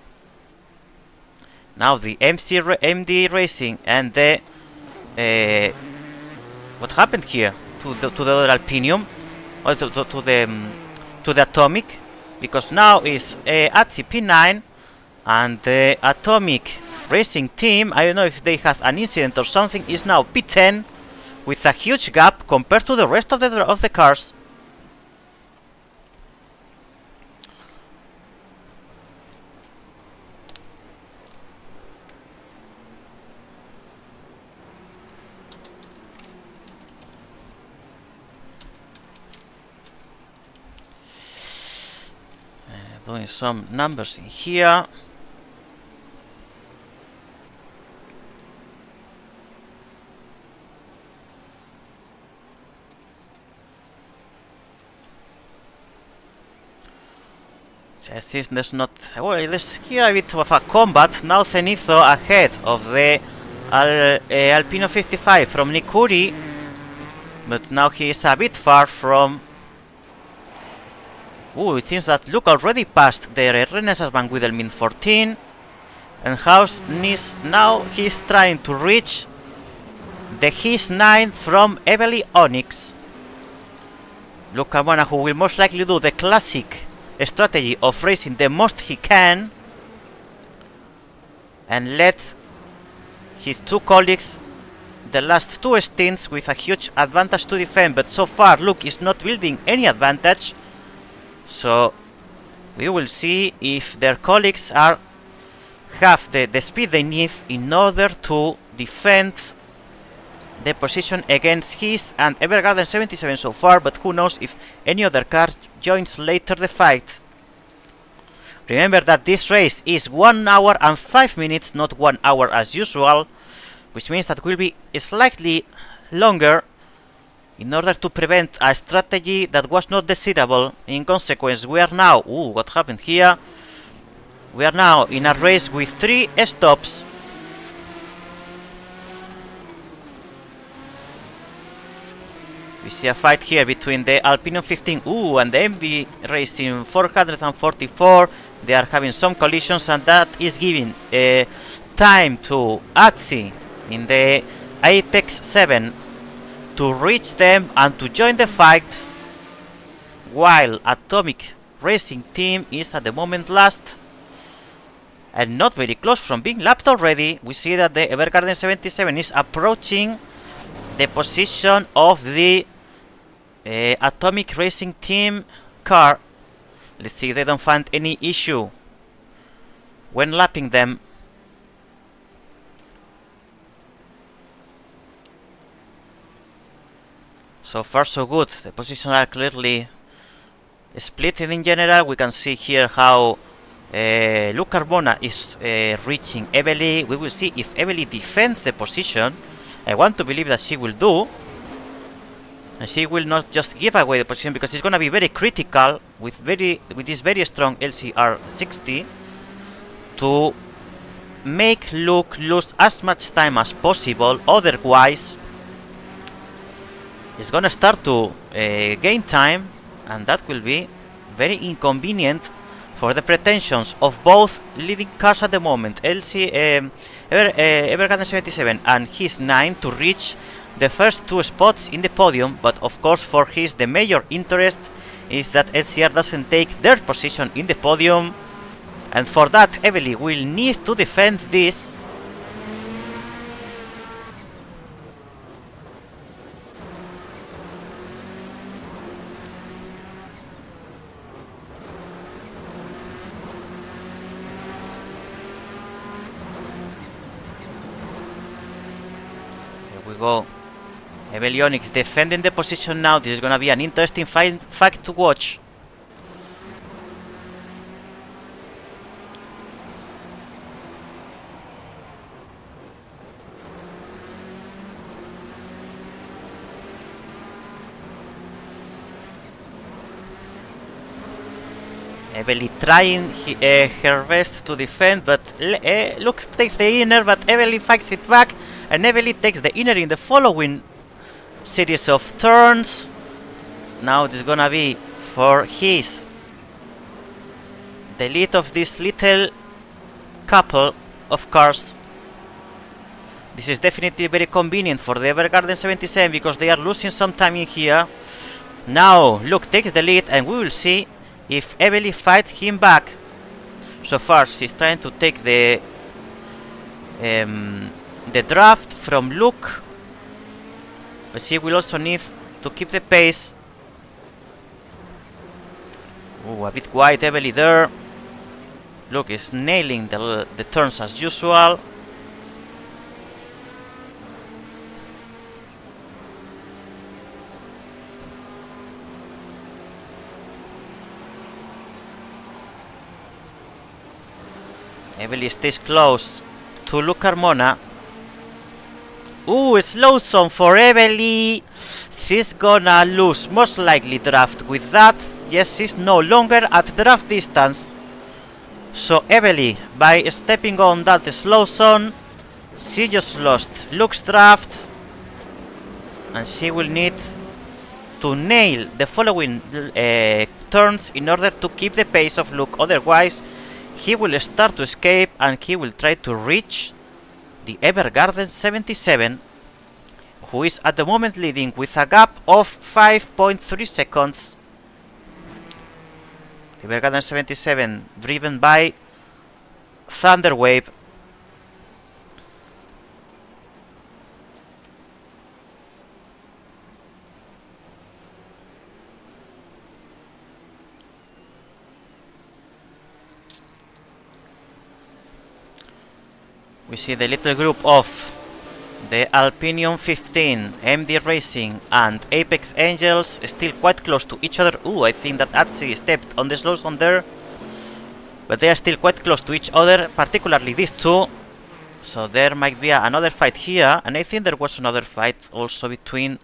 Now the MD Racing and the what happened here to the other Alpinium, or to the Atomic, because now is ATSI P9 and the Atomic Racing team. I don't know if they have an incident or something. Is now P10 with a huge gap compared to the rest of the cars. Doing some numbers in here. I think there's not, well, there's here a bit of a combat. Now Zenitho ahead of the Alpino 55 from Nikuri, but now he is a bit far from. Ooh, it seems that Luke already passed the Renaissance Van Guidelmin 14, and now he's trying to reach the His 9 from Evely Onyx. Luke Carmona, who will most likely do the classic strategy of racing the most he can and let his 2 colleagues the last 2 stints with a huge advantage to defend, but so far Luke is not building any advantage. So we will see if their colleagues have the speed they need in order to defend the position against His and Evergarden 77 so far, but who knows if any other car joins later the fight. Remember that this race is 1 hour and 5 minutes, not 1 hour as usual, which means that will be slightly longer in order to prevent a strategy that was not desirable. In consequence, we are now... Ooh, what happened here? We are now in a race with 3 stops. We see a fight here between the Alpinion 15 and the MD Racing 444. They are having some collisions, and that is giving time to Atsi in the Apex 7 to reach them and to join the fight, while Atomic Racing Team is at the moment last and not very close from being lapped already. We see that the Evergarden 77 is approaching the position of the Atomic Racing Team car. Let's see if they don't find any issue when lapping them. So far so good. The positions are clearly split in general. We can see here how Luke Carbona is reaching Evely. We will see if Evely defends the position. I want to believe that she will do. And she will not just give away the position, because it's gonna be very critical with this very strong LCR 60 to make Luke lose as much time as possible. Otherwise, it's gonna start to gain time, and that will be very inconvenient for the pretensions of both leading cars at the moment, Evergarden 77 and his 9, to reach the first 2 spots in the podium. But of course, for his, the major interest is that LCR doesn't take their position in the podium, and for that Evely will need to defend this. Here we go. Evelyonics defending the position now. This is gonna be an interesting fact to watch. Evely trying her best to defend, but Luke takes the inner, but Evely fights it back, and Evely takes the inner in the following series of turns. Now this is gonna be for his, the lead of this little couple of cars. This is definitely very convenient for the Evergarden 77, because they are losing some time in here. Now Luke takes the lead, and we will see if Evely fights him back. So far she's trying to take the draft from Luke, but she will also need to keep the pace. Ooh, a bit wide Evely there. Luke is nailing the turns as usual. Evely stays close to Luke Carmona. Ooh, slow zone for Evely. She's gonna lose most likely draft with that. Yes, she's no longer at draft distance. So Evely, by stepping on that slow zone, she just lost Luke's draft, and she will need to nail the following turns in order to keep the pace of Luke. Otherwise, he will start to escape, and he will try to reach the Evergarden 77, who is at the moment leading with a gap of 5.3 seconds. Evergarden 77 driven by Thunderwave. We see the little group of the Alpinion 15, MD Racing and Apex Angels still quite close to each other. Ooh, I think that Atsi stepped on the slow zone there. but they are still quite close to each other, particularly these two. So there might be another fight here, and I think there was another fight also between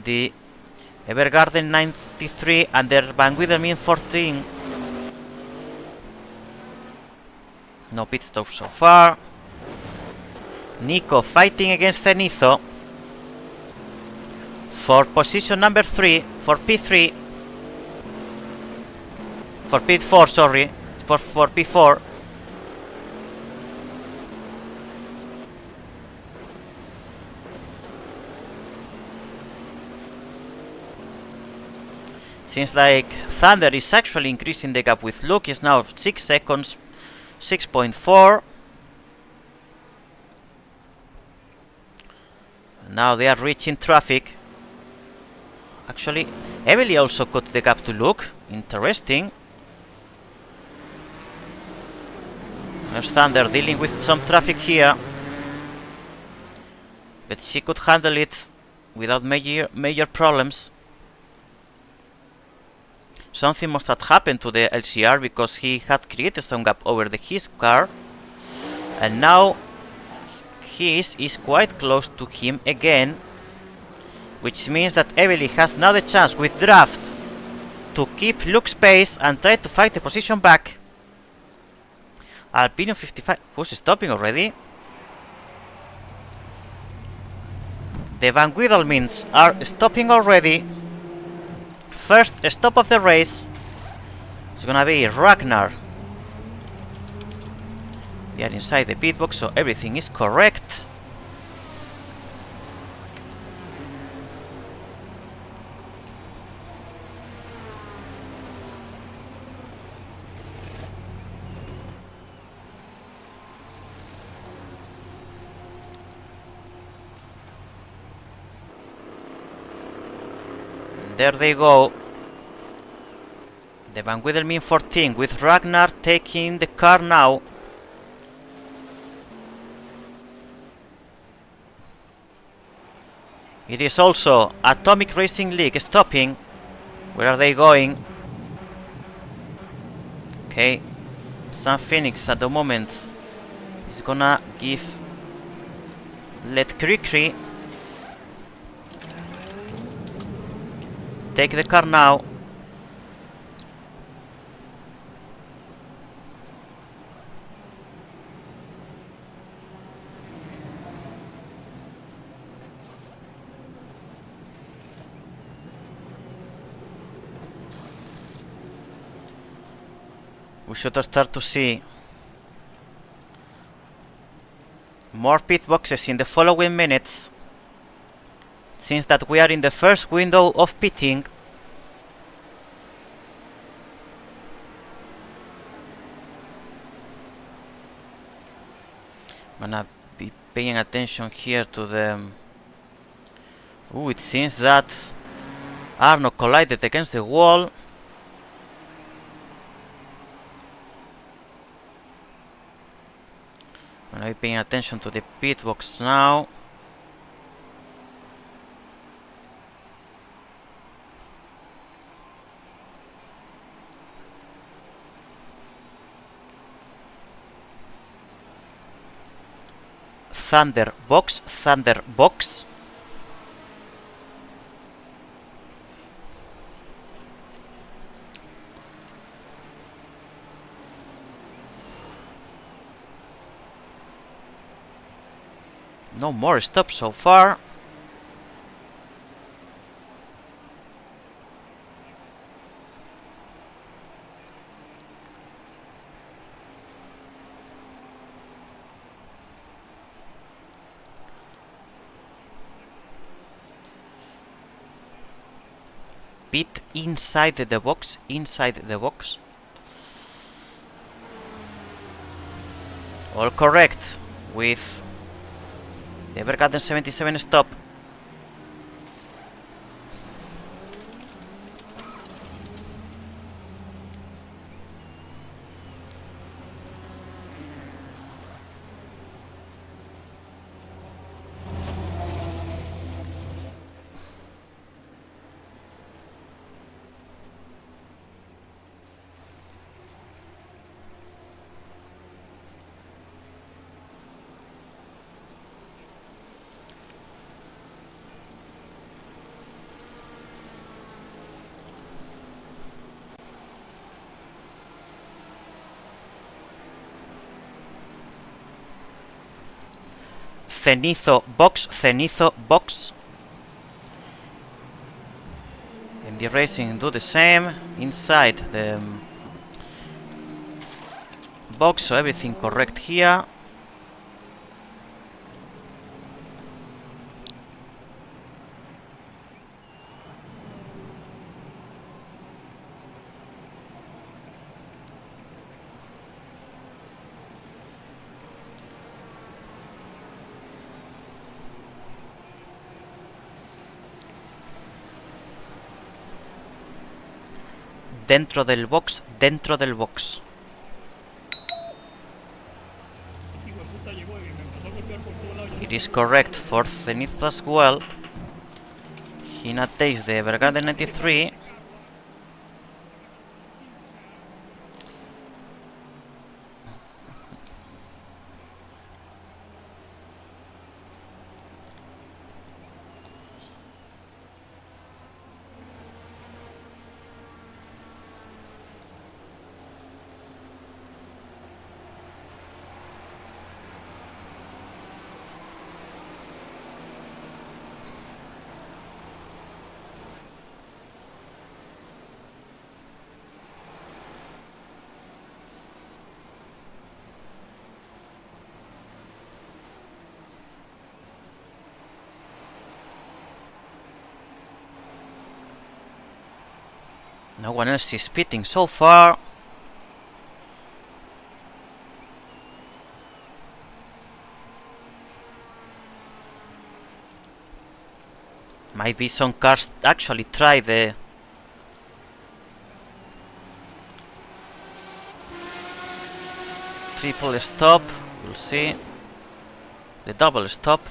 the Evergarden 93 and the Van Wiedemin 14. No pit stop so far. Nico fighting against Zenitho for position number 3, for P3. For P4, sorry. For P4. Seems like Thunder is actually increasing the gap with Luke. Is now 6 seconds, 6.4. Now they are reaching traffic. Actually, Emily also cut the gap to Luke. Interesting. There's Thunder dealing with some traffic here, but she could handle it without major problems. Something must have happened to the LCR because he had created some gap over his car, and now his is quite close to him again, which means that Emily has now the chance with draft to keep Luke's pace and try to fight the position back. Alpinion 55, who's stopping already? The Van Wiedelmins are stopping already. First stop of the race is gonna be Ragnar. They are inside the pit box, so everything is correct. There they go. The Van Wiedelmin 14 with Ragnar taking the car now. It is also Atomic Racing League stopping. Where are they going? Okay. Sam Phoenix at the moment is gonna give let Krikri take the car now. We should start to see more pit boxes in the following minutes, since that we are in the first window of pitting. I'm gonna be paying attention here to the... Ooh, it seems that Arno collided against the wall. I'm gonna be paying attention to the pit box now. Thunder box, Thunder box. No more stops so far. Pit inside the box, inside the box. All correct with the Evergarden 77 stop. Cenizo box, Cenizo box. In the racing, do the same inside the box, so everything correct here. Dentro del box, dentro del box. Ese hijo de puta llegó y me empezó a golpear por todos lados. It is correct for Zenith as well. He now takes the Evergarden 93. No one else is pitting so far. Might be some cars actually try the triple stop. We'll see. The double stop.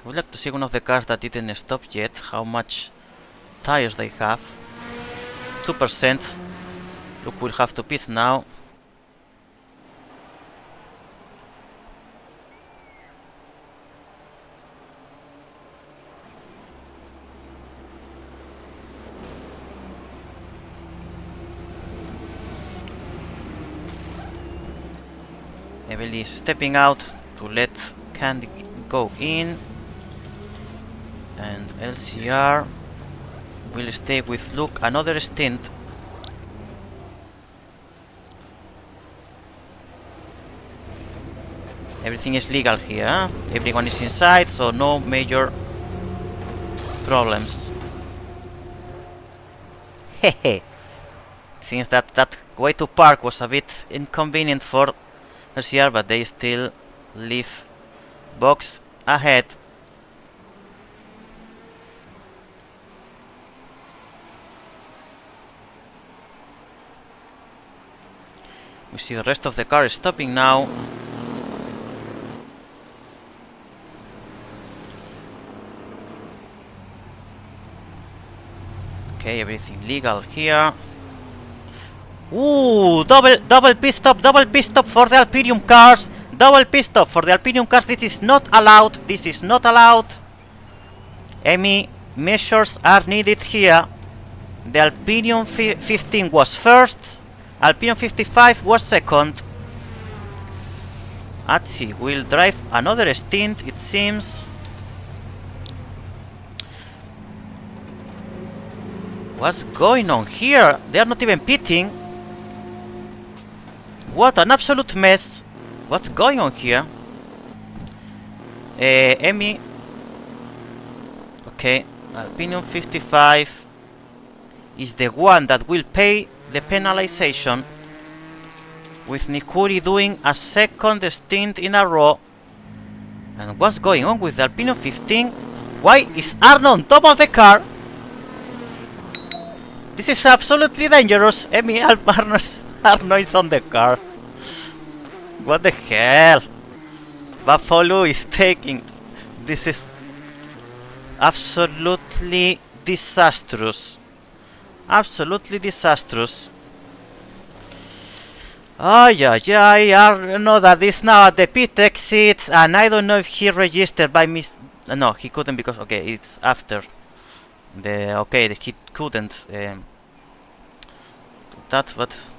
I would like to see one of the cars that didn't stop yet, how much tires they have. 2%. Look, we'll have to pit now. Emily is stepping out to let Candy go in. And LCR will stay with Luke another stint. Everything is legal here, huh? Everyone is inside, so no major problems. Hehe. Seems that way to park was a bit inconvenient for LCR, but they still leave box ahead. We see the rest of the car stopping now. Okay, everything legal here. Ooh, double pit stop for the Alpinium cars. Double pit stop for the Alpinium cars. This is not allowed. This is not allowed. Any measures are needed here. The Alpinium 15 was first. Alpinium 55 was second. Atsi will drive another stint, it seems. What's going on here? They are not even pitting. What an absolute mess. What's going on here? Emmy. Okay, Alpinium 55 is the one that will pay the penalization, with Nikuri doing a second stint in a row. And what's going on with the Alpinium 15? Why is Arno on top of the car? This is absolutely dangerous. Arno is on the car. What the hell? Buffalo is taking. This is absolutely disastrous. Absolutely disastrous. Oh yeah, I know that is now at the pit exit, and I don't know if he registered by mis. No, he couldn't because okay, it's after He couldn't do that, but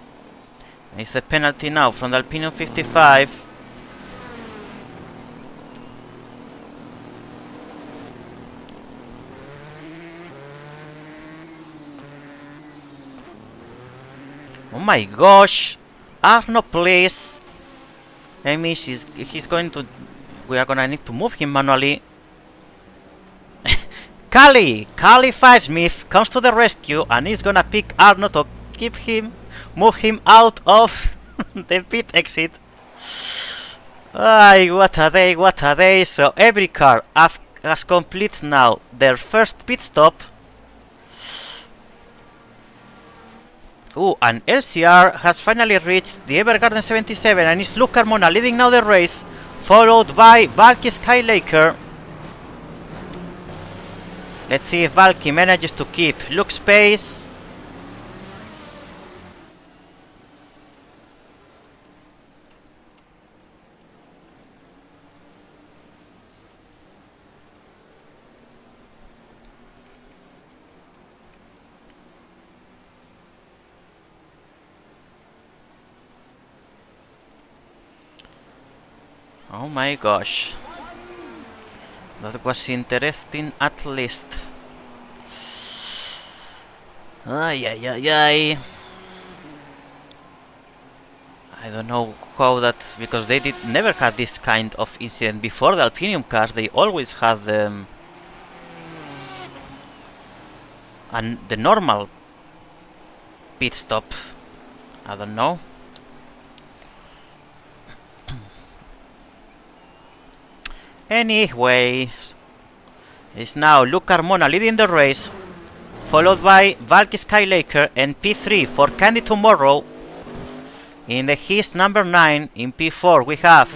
it's the penalty now from the Alpinium 55. Oh my gosh! Arno, please! I mean, he's going to... We are gonna need to move him manually. Kali 5-Smith comes to the rescue and is gonna pick Arno to move him out of the pit exit. Ay, what a day, what a day. So every car has completed now their first pit stop. Ooh, and LCR has finally reached the Evergarden 77 and is Luke Carmona leading now the race, followed by Valky Skylaker. Let's see if Valky manages to keep Luke's pace. Oh my gosh. That was interesting at least. Ay, ay, ay, ay. I don't know how that, because they never had this kind of incident before the Alpinium cars. They always had and the normal pit stop. I don't know. Anyways, it's now Luke Carmona leading the race, followed by Valky Skylaker and P3 for Candy Tomorrow. In the His number 9, in P4 we have,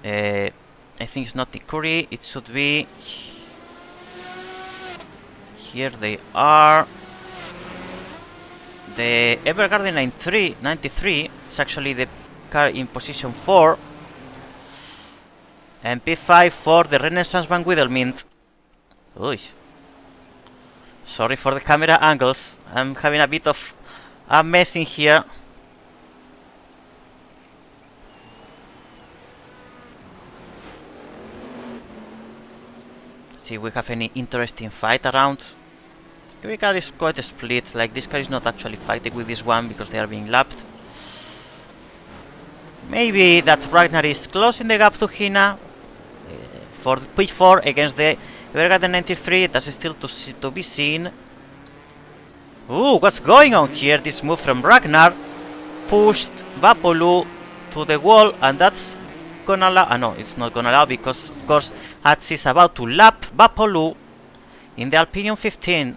I think it's not Ikuri, it should be, here they are, the Evergarden 93, it's actually the car in position 4, and P5 for the Renaissance Van Guidelmint. Uy. Sorry for the camera angles, I'm having a bit of a mess in here. See if we have any interesting fight around. Every car is quite split, like this car is not actually fighting with this one because they are being lapped. Maybe that Ragnar is closing the gap to Hina for the P4 against the Evergarden 93. That's still to be seen. Ooh, what's going on here? This move from Ragnar pushed Vapolu to the wall, and that's gonna allow... no, it's not gonna allow, because of course Hats is about to lap Vapolu in the Alpinium 15.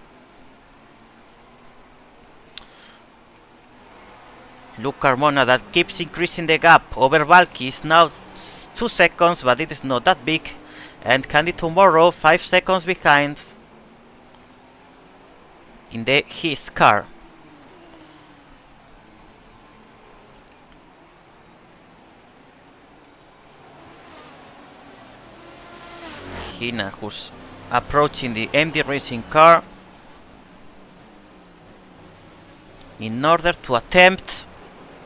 Luke Carmona, that keeps increasing the gap over Valky, is now 2 seconds, but it is not that big. And Candy Tomorrow 5 seconds behind in his car. Hina, who's approaching the MD Racing car in order to attempt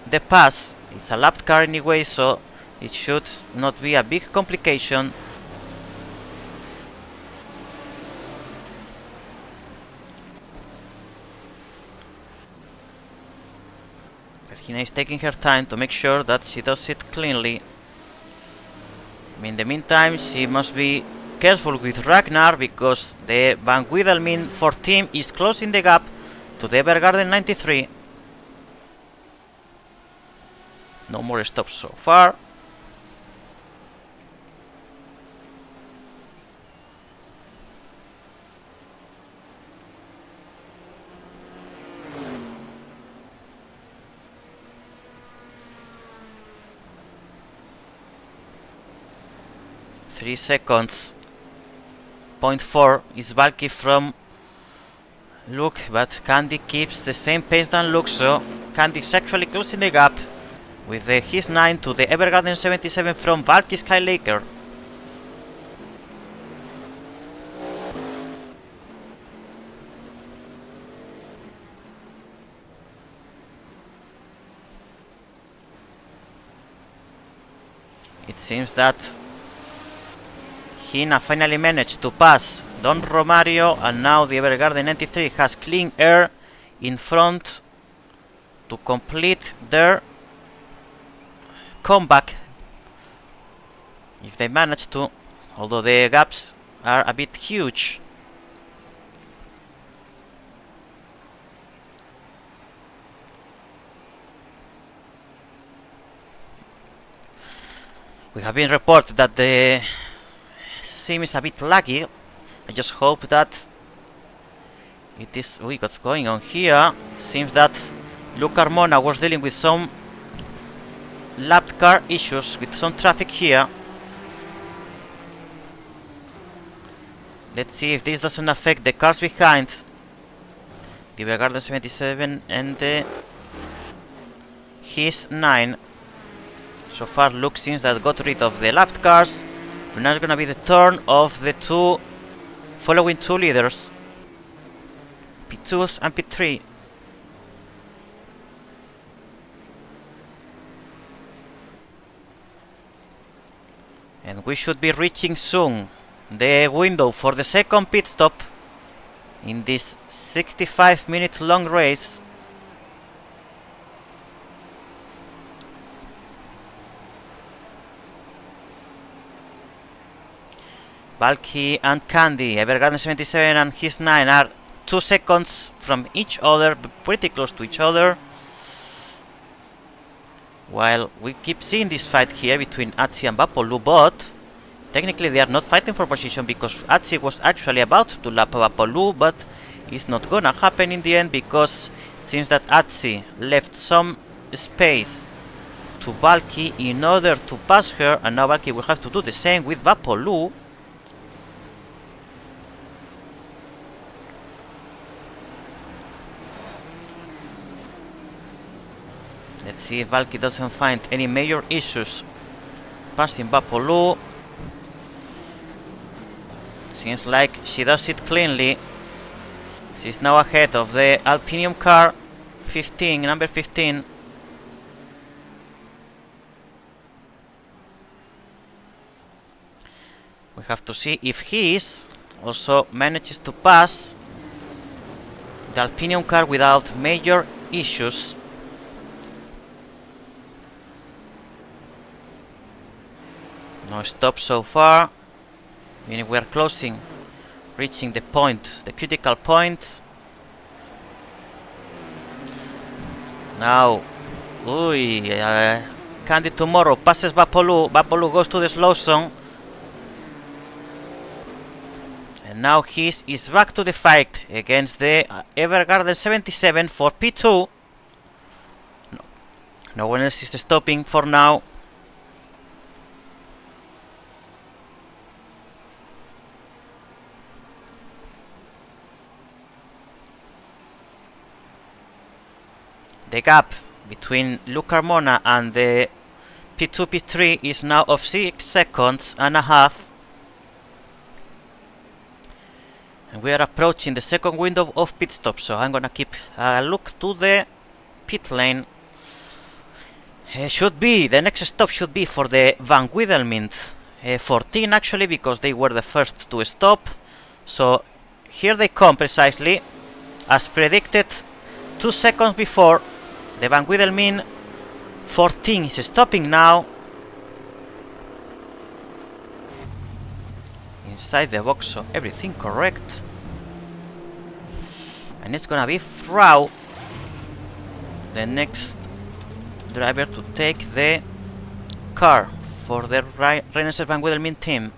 the pass. It's a lapped car anyway, so it should not be a big complication. But Hina is taking her time to make sure that she does it cleanly. In the meantime, she must be careful with Ragnar, because the Van Guidelmin 14 is closing the gap to the Evergarden 93. No more stops so far. Three seconds. 0.4 is Valky from Luke, but Candy keeps the same pace than Luke, so Candy is actually closing the gap with the His 9 to the Evergarden 77 from Valky Skylaker. It seems that Hina finally managed to pass Don Romario, and now the Evergarden 93 has clean air in front to complete their comeback, if they manage to, although the gaps are a bit huge. We have been reported that the sim is a bit laggy. I just hope that it is. What's going on here? Seems that Luke Carmona was dealing with some lapped car issues with some traffic here. Let's see if this doesn't affect the cars behind. The Evergarden 77 and the his 9. So far, Luke seems that got rid of the lapped cars. But now it's gonna be the turn of the two following two leaders, P2s and P3. And we should be reaching soon the window for the second pit stop in this 65-minute long race. Valky and Candy, Evergarden 77 and his 9 are 2 seconds from each other, pretty close to each other. While we keep seeing this fight here between Atsi and Vapolu, but technically they are not fighting for position because Atsi was actually about to lap Vapolu, but it's not gonna happen in the end because it seems that Atsi left some space to Valky in order to pass her, and now Valky will have to do the same with Vapolu. Let's see if Valky doesn't find any major issues passing Vapolu. Seems like she does it cleanly. She's now ahead of the Alpinium car 15, number 15. We have to see if his also manages to pass the Alpinium car without major issues. No stop so far. Meaning we are closing, reaching the point, the critical point. Now, Candy Tomorrow passes Vapolu. Vapolu goes to the slow zone. And now he is back to the fight against the Evergarden 77 for P2. No one else is stopping for now. The gap between Luke Carmona and the P2 P3 is now of 6 seconds and a half. And we are approaching the second window of pit stop, so I'm gonna keep a look to the pit lane. The next stop should be for the Van Wiedelmint 14 actually, because they were the first to stop. So here they come precisely as predicted 2 seconds before. The Van Wiedelmint 14 is stopping now. Inside the box, so everything correct. And it's gonna be Frau, the next driver to take the car for the Renaissance Van Wiedelmint team.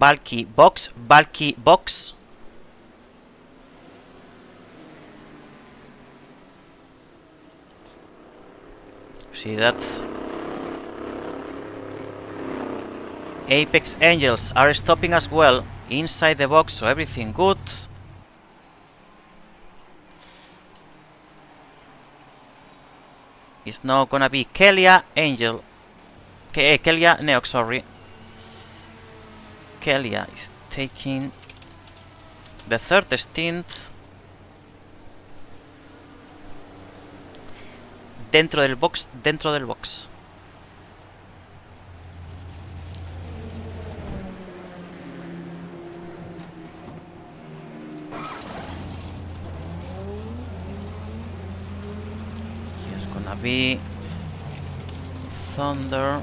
Bulky box, bulky box. See, that's Apex Angels are stopping as well inside the box, so everything good. It's now gonna be Kelia Angel. Kelia Neox, sorry. Kelia is taking the third stint. Dentro del box, dentro del box. Here's gonna be Thunder.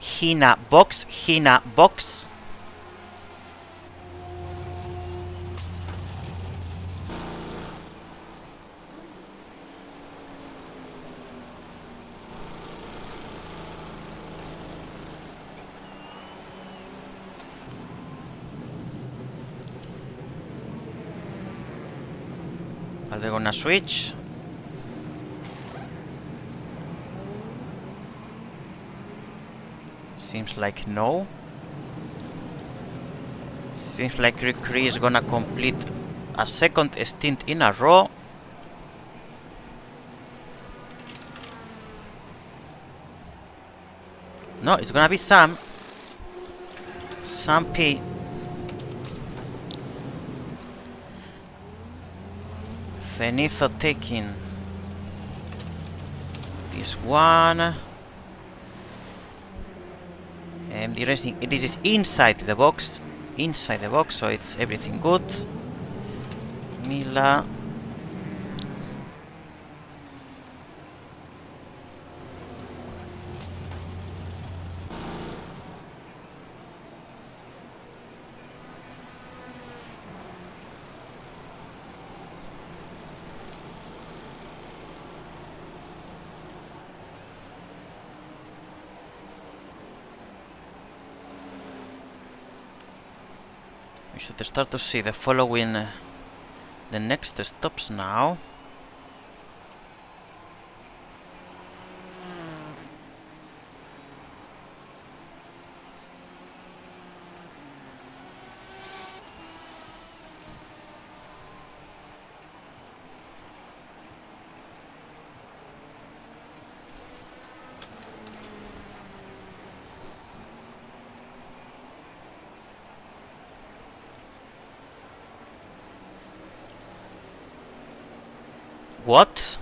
Hina box, Hina box. Are they gonna switch? Seems like no. Seems like Cree is gonna complete a second stint in a row. No, it's gonna be Sam. Sam P. Zenitho taking this one. And the racing, this is inside the box. Inside the box, so it's everything good. Mila. We should start to see the following, the next stops now. What?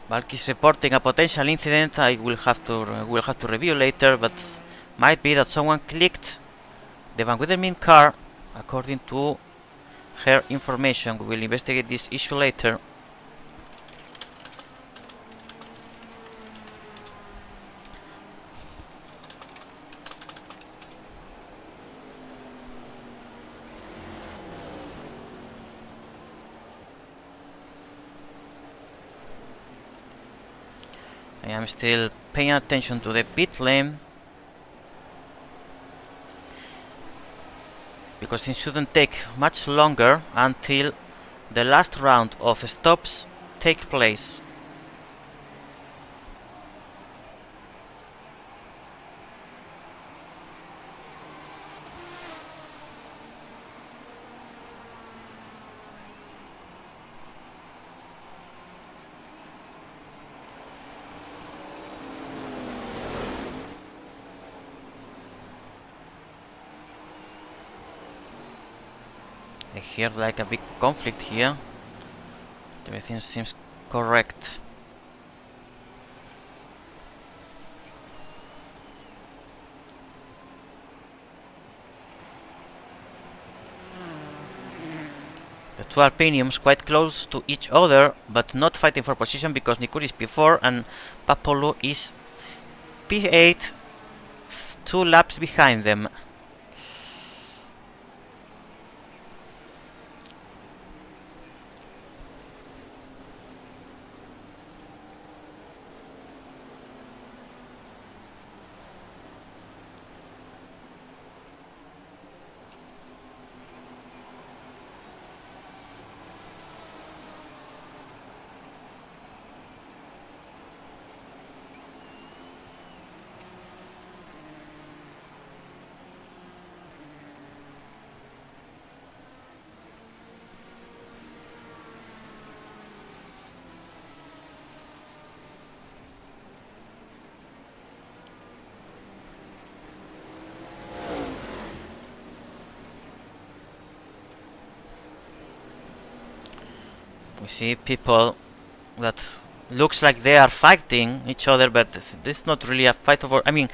Valk is reporting a potential incident. I will have to review later, but might be that someone clicked the Van Widermin car. According to her information, we will investigate this issue later. I am still paying attention to the pit lane, because it shouldn't take much longer until the last round of stops take place. I hear like a big conflict here. Everything seems correct. The two Alpiniums quite close to each other, but not fighting for position because Nikur is P4 and Papolu is P8, 2 laps behind them. We see people that looks like they are fighting each other, but this is not really a fight for. I mean,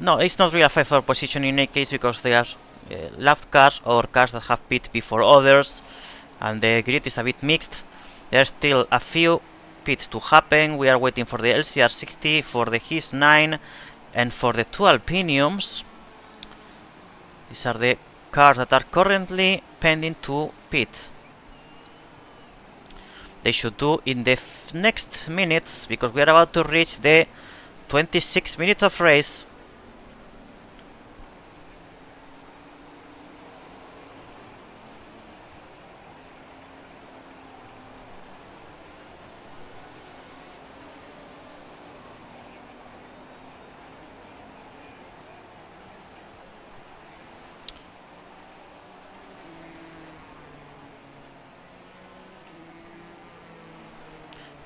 no, it's not really a fight for position in any case because they are lap cars or cars that have pit before others, and the grid is a bit mixed. There are still a few pits to happen. We are waiting for the LCR 60, for the HIS 9, and for the 2 Alpiniums. These are the cars that are currently pending to pit. They should do in the next minutes, because we are about to reach the 26 minutes of race.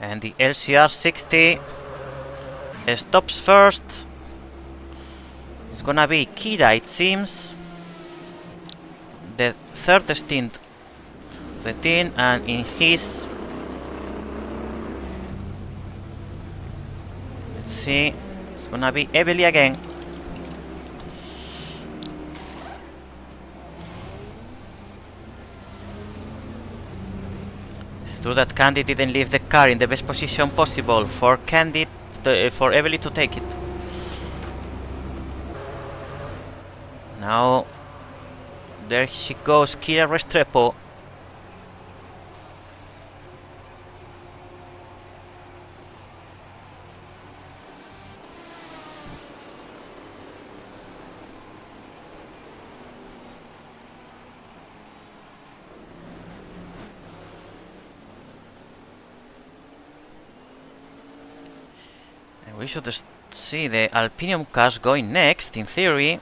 And the LCR 60 stops first. It's gonna be Kida, it seems. The third stint of the team, and in his, let's see, it's gonna be Evely again. It's true that Candy didn't leave the car in the best position possible for Candy, for Evely to take it. Now, there she goes, Kira Restrepo. We should see the Alpinium cars going next, in theory.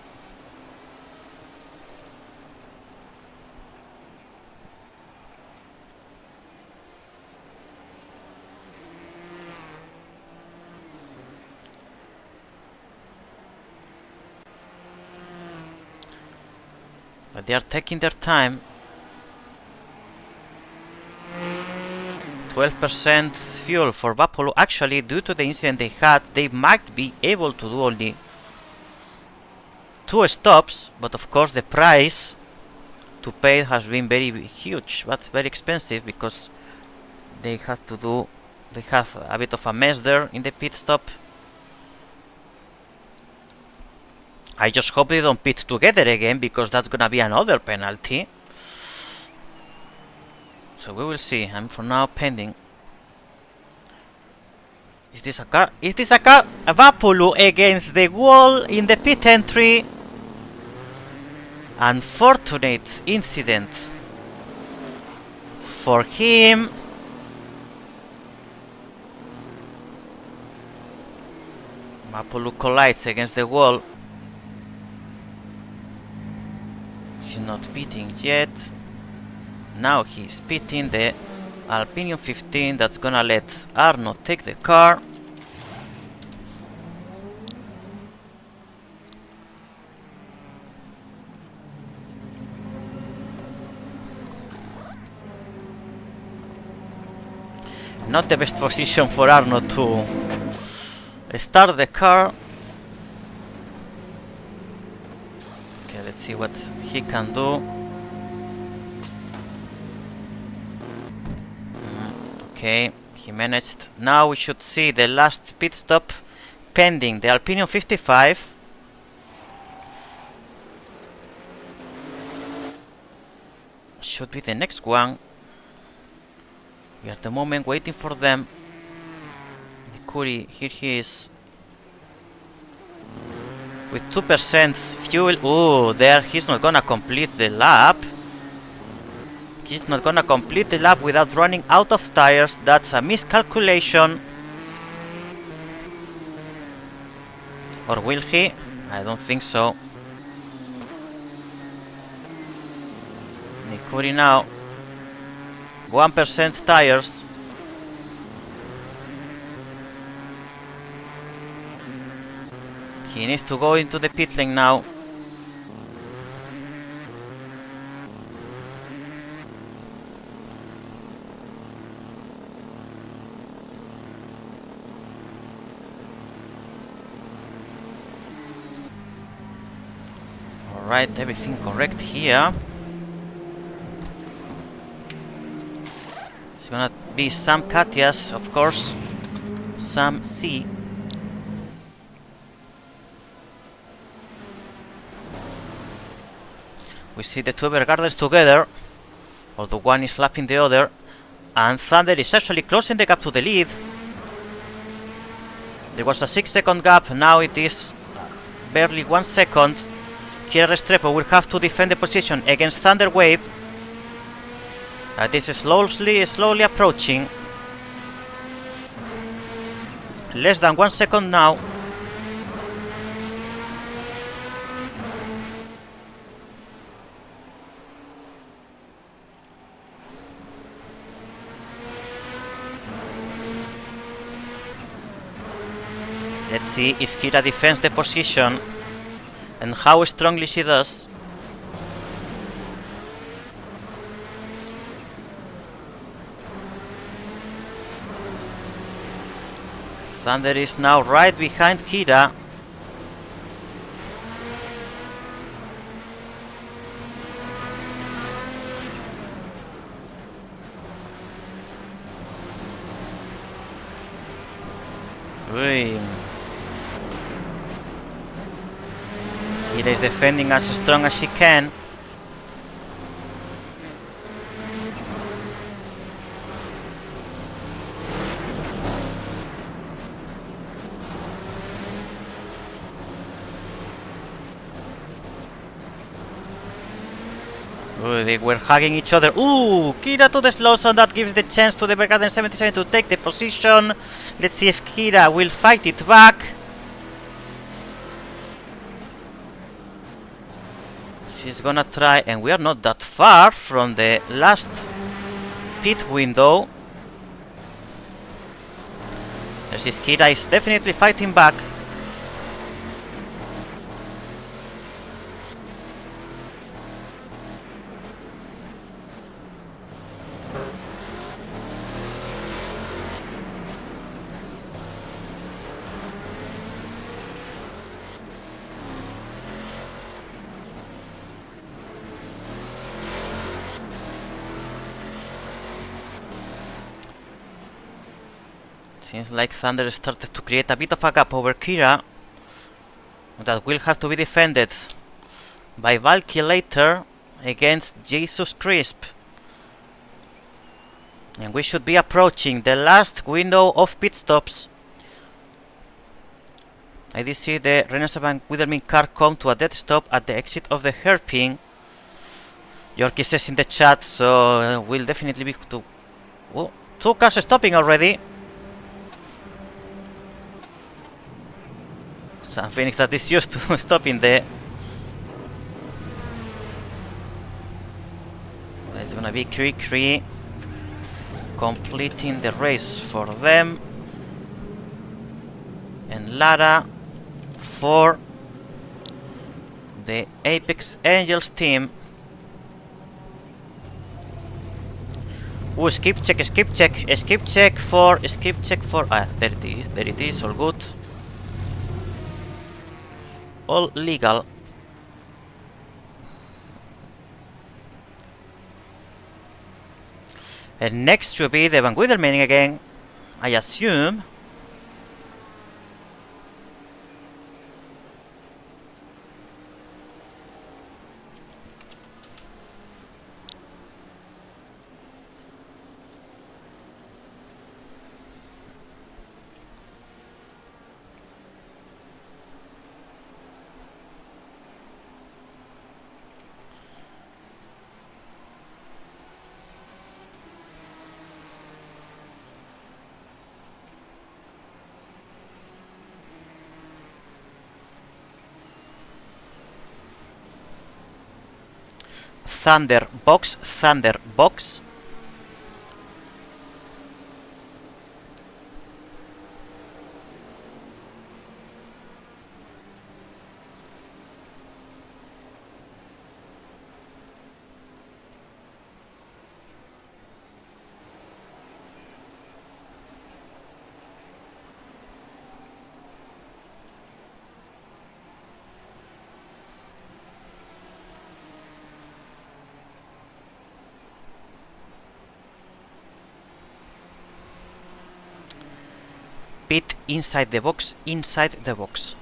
But they are taking their time. 12% fuel for Vapolo. Actually, due to the incident they had, they might be able to do only 2 stops, but of course the price to pay has been very huge, but very expensive, because they have a bit of a mess there in the pit stop. I just hope they don't pit together again, because that's gonna be another penalty. So we will see. I'm for now pending. Is this a car? Is this a car? Vapulu against the wall in the pit entry. Unfortunate incident for him. Vapulu collides against the wall. He's not pitting yet. Now he's pitting the Alpinium 15. That's gonna let Arno take the car. Not the best position for Arno to start the car. Okay, let's see what he can do. Okay, he managed. Now we should see the last pit stop pending, the Alpinium 55. Should be the next one. We are at the moment waiting for them. Kuri, here he is. With 2% fuel. Oh, there, he's not gonna complete the lap. He's not gonna complete the lap without running out of tires. That's a miscalculation. Or will he? I don't think so. Nikuri now. 1% tires. He needs to go into the pit lane now. write everything correct here. It's gonna be some Katias, of course. Some C. We see the two Evergardens together, although one is lapping the other, and Thunder is actually closing the gap to the lead. There was a 6-second gap, now it is barely 1 second. Kira Restrepo will have to defend the position against Thunder Wave. This is slowly approaching. Less than 1 second now. Let's see if Kira defends the position and how strongly she does. Thunder is now right behind Kira. Ui. Kira is defending as strong as she can. Ooh, they were hugging each other. Ooh, Kira to the slow zone. That gives the chance to the Evergarden 77 to take the position. Let's see if Kira will fight it back. She's gonna try, and we are not that far from the last pit window. This is Kira is definitely fighting back. Seems like Thunder started to create a bit of a gap over Kira. That will have to be defended by Valky later against Jesus Crisp. And we should be approaching the last window of pit stops. I did see the Renaissance Bank Withermin car come to a dead stop at the exit of the hairpin. Yorkie says in the chat, so we'll definitely be to... Oh, 2 cars stopping already. Some Phoenix that is used to stopping there. It's gonna be Cree completing the race for them, and Lara for the Apex Angels team. Oh, skip check for there it is, all good. All legal. And next should be the Van Withermaning again, I assume. Thunderbox. pit inside the box, inside the box.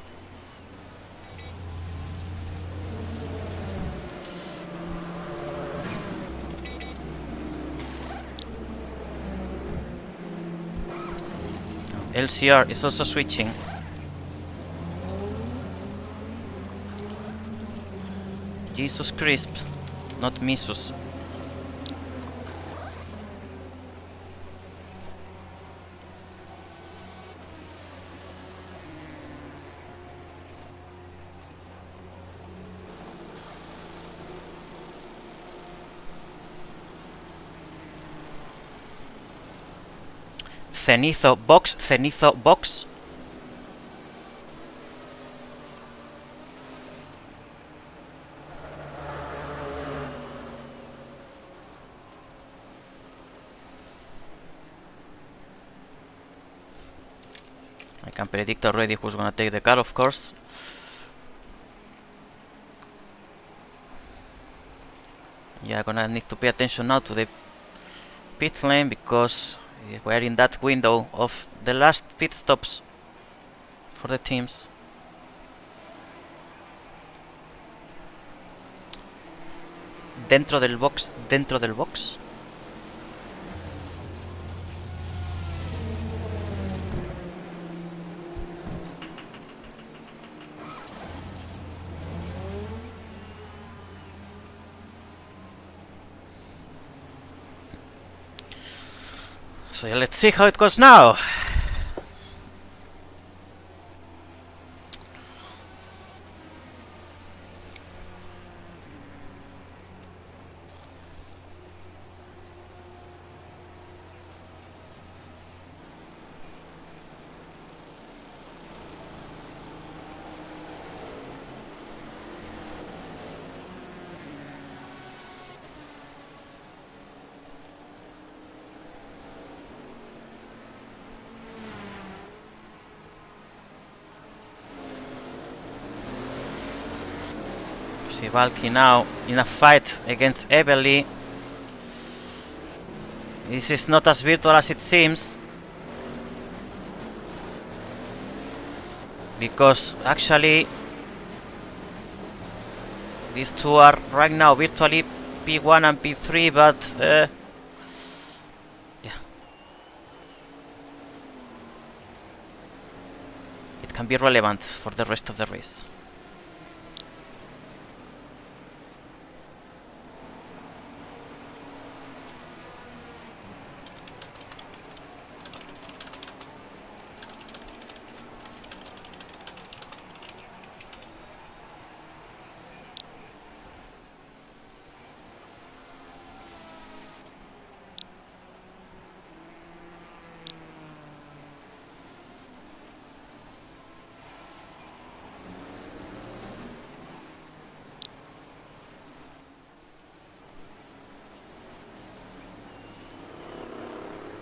LCR is also switching. Jesus Crisp, not Misus. Cenizo box, Cenizo box. I can predict already who's gonna take the car, of course. Yeah, gonna need to pay attention now to the pit lane because we're in that window of the last pit stops for the teams. Dentro del box, dentro del box. So yeah, let's see how it goes now. Valky now in a fight against Everly. This is not as virtual as it seems, because actually these two are right now virtually P1 and P3, but yeah, it can be relevant for the rest of the race.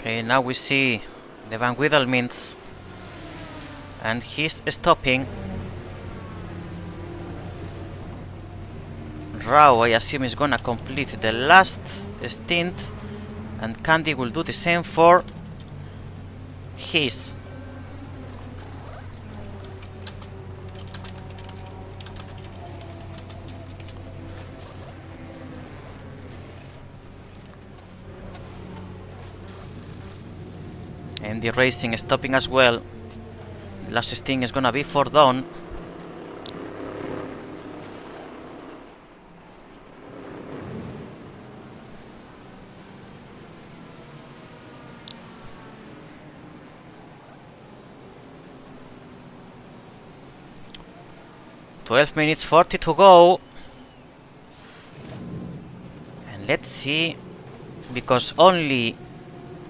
Okay, now we see the Van Wiedelmins, and he's stopping. Rao, I assume, is gonna complete the last stint, and Candy will do the same for his. And the racing is stopping as well. The last stint is gonna be for Dawn. (12 minutes 40 to go). And let's see, because only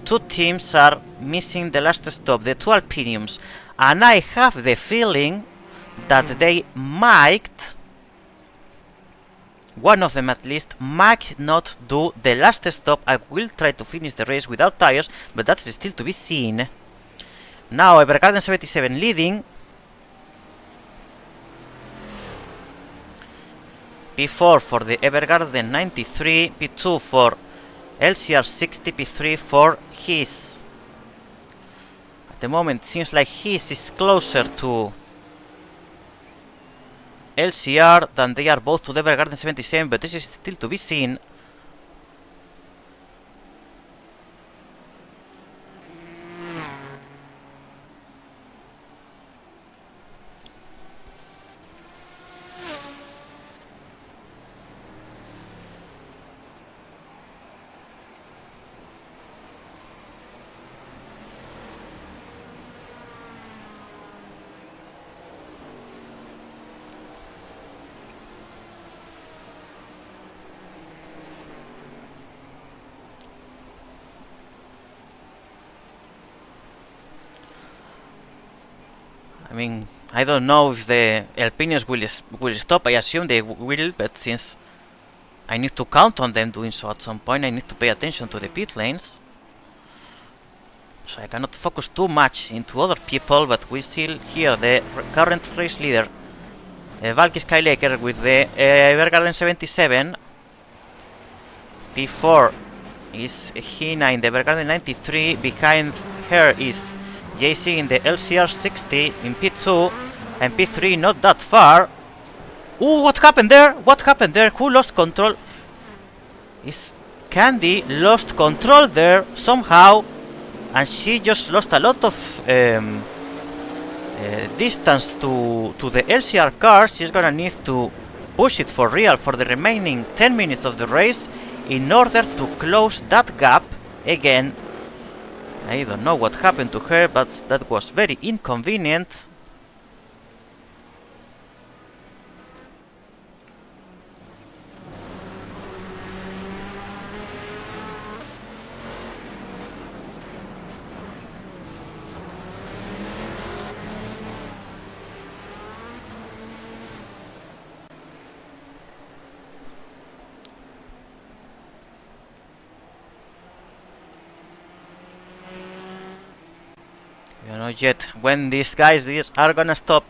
two teams are missing the last stop, the two Alpiniums, and I have the feeling that they might, one of them at least, might not do the last stop. I will try to finish the race without tires, but that's still to be seen. Now Evergarden 77 leading. P4 for the Evergarden 93, P2 for LCR 60, P3 for his. the moment seems like his is closer to LCR than they are both to the Evergarden 77, but this is still to be seen. I mean, I don't know if the Alpinians will stop. I assume they will, but since I need to count on them doing so at some point, I need to pay attention to the pit lanes. So I cannot focus too much into other people, but we still hear the current race leader, Valky Skylaker, with the Evergarden 77. P4 is Hina in the Evergarden 93. Behind her is JC in the LCR 60 in P2, and P3 not that far. Ooh, what happened there? What happened there? Who lost control? Is Candy lost control there somehow, and she just lost a lot of distance to the LCR cars. She's gonna need to push it for real for the remaining 10 minutes of the race in order to close that gap again. I don't know what happened to her, but that was very inconvenient. You know yet when these guys are gonna stop.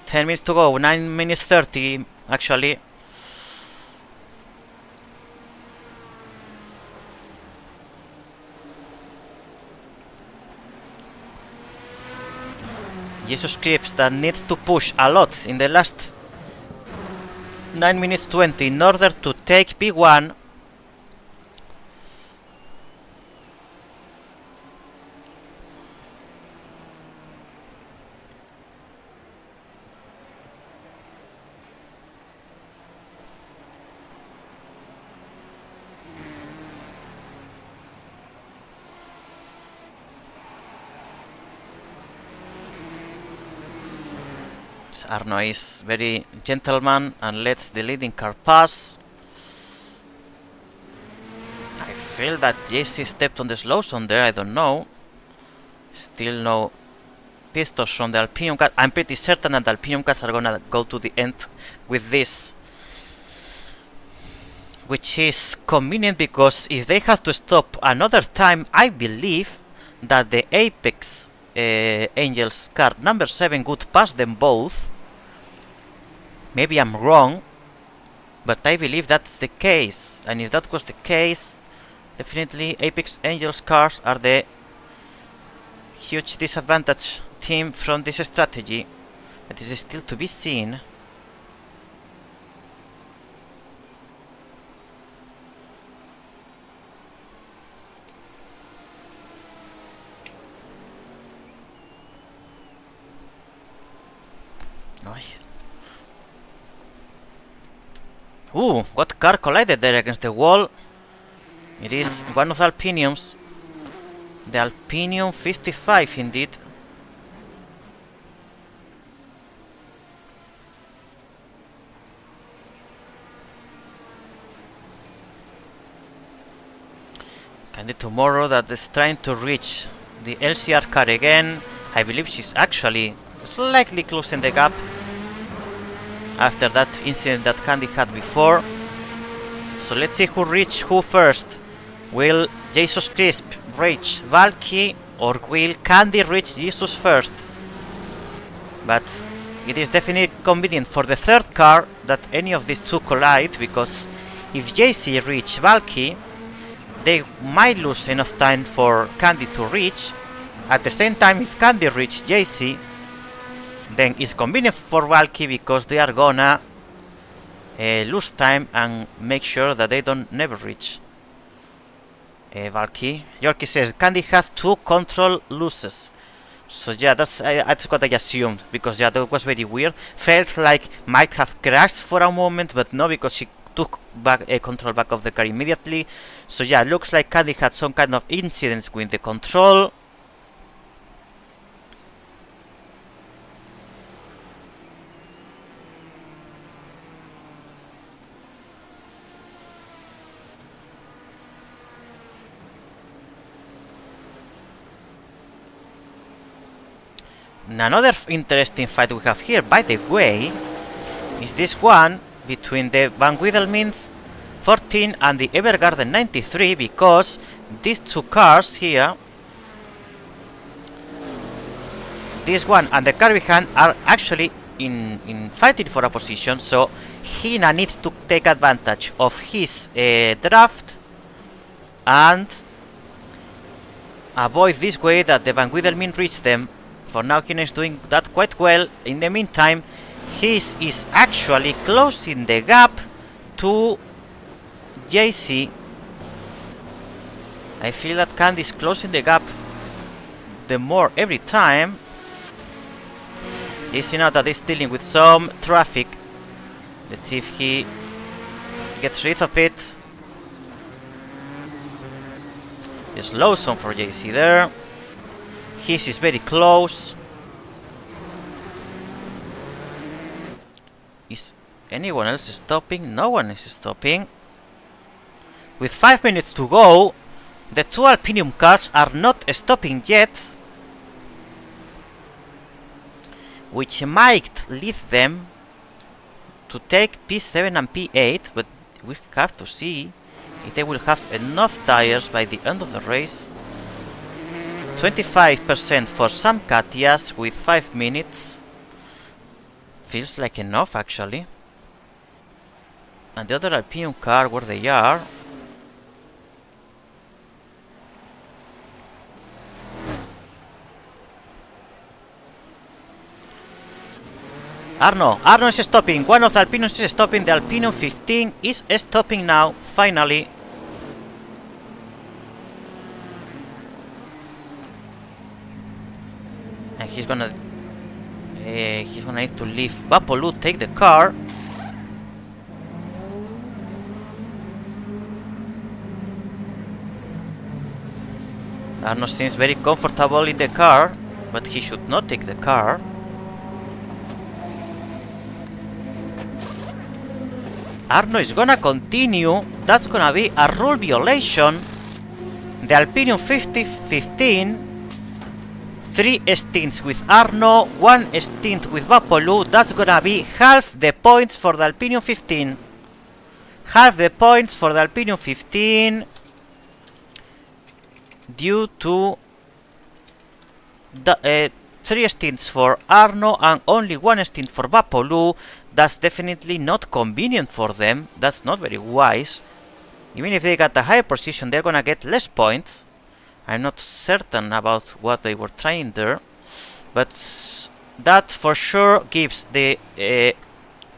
10 minutes to go, 9 minutes 30 actually. Jesus Christ, that needs to push a lot in the last 9 minutes 20 in order to take P1. Arno is very gentleman and lets the leading car pass. I feel that JC stepped on the slow zone there, I don't know. Still no pistols from the Alpinium cars. I'm pretty certain that the Alpinium cars are gonna go to the end with this. Which is convenient because if they have to stop another time, I believe that the Apex Angels car number 7 would pass them both. Maybe I'm wrong, but I believe that's the case. And if that was the case, definitely Apex Angels cars are the huge disadvantage team from this strategy. But this is still to be seen. Ooh, what car collided there against the wall? It is one of the Alpiniums. The Alpinium 55 indeed. Candy Tomorrow that is trying to reach the LCR car again. I believe she's actually slightly closing the gap after that incident that Candy had before. So let's see who reach who first. Will Jesus Crisp reach Valky, or will Candy reach Jesus first? But it is definitely convenient for the third car that any of these two collide, because if JC reach Valky, they might lose enough time for Candy to reach. At the same time, if Candy reach JC, then it's convenient for Valky because they are gonna lose time and make sure that they don't never reach Valky. Yorkie says Candy has 2 control losses. So yeah, that's what I assumed, because yeah, that was very weird. Felt like might have crashed for a moment, but no, because she took back control back of the car immediately. So yeah, looks like Candy had some kind of incidents with the control. Another interesting fight we have here, by the way, is this one between the Van Wiedelmins 14 and the Evergarden 93, because these 2 cars here, this one and the car behind, are actually in fighting for a position, so Hina needs to take advantage of his draft and avoid this way that the Van Wiedelmin reach them. For now, Hina is doing that quite well. In the meantime, he is actually closing the gap to JC. I feel that Candy is closing the gap the more every time. You see now that he's dealing with some traffic. Let's see if he gets rid of it. Slow zone for JC there. His is very close. Is anyone else stopping? No one is stopping. With 5 minutes to go, the 2 Alpinium cars are not stopping yet, which might lead them to take P7 and P8, but we have to see if they will have enough tires by the end of the race. 25% for some Katias with 5 minutes. Feels like enough, actually. And the other Alpinium car, where they are. Arno is stopping. One of the Alpiniums is stopping. The Alpinium 15 is stopping now, finally. And he's gonna need to leave Vapolu, take the car. Arno seems very comfortable in the car, but he should not take the car. Arno is gonna continue. That's gonna be a rule violation. The Alpinium 50-15. 3 stints with Arno, 1 stint with Vapolu. That's gonna be half the points for the Alpinium 15. Half the points for the Alpinium 15 due to the 3 stints for Arno and only 1 stint for Vapolu. That's definitely not convenient for them. That's not very wise. Even if they got a higher position, they're gonna get less points. I'm not certain about what they were trying there, but that for sure gives the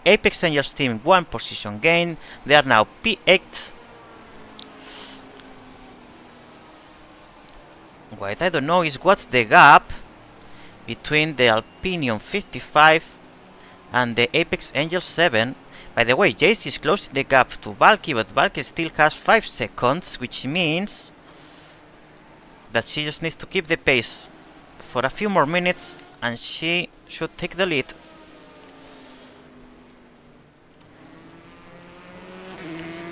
Apex Angels team 1 position gain. They are now P8. What I don't know is what's the gap between the Alpinium 55 and the Apex Angels 7. By the way, Jace is closing the gap to Valky, but Valky still has 5 seconds, which means that she just needs to keep the pace for a few more minutes and she should take the lead.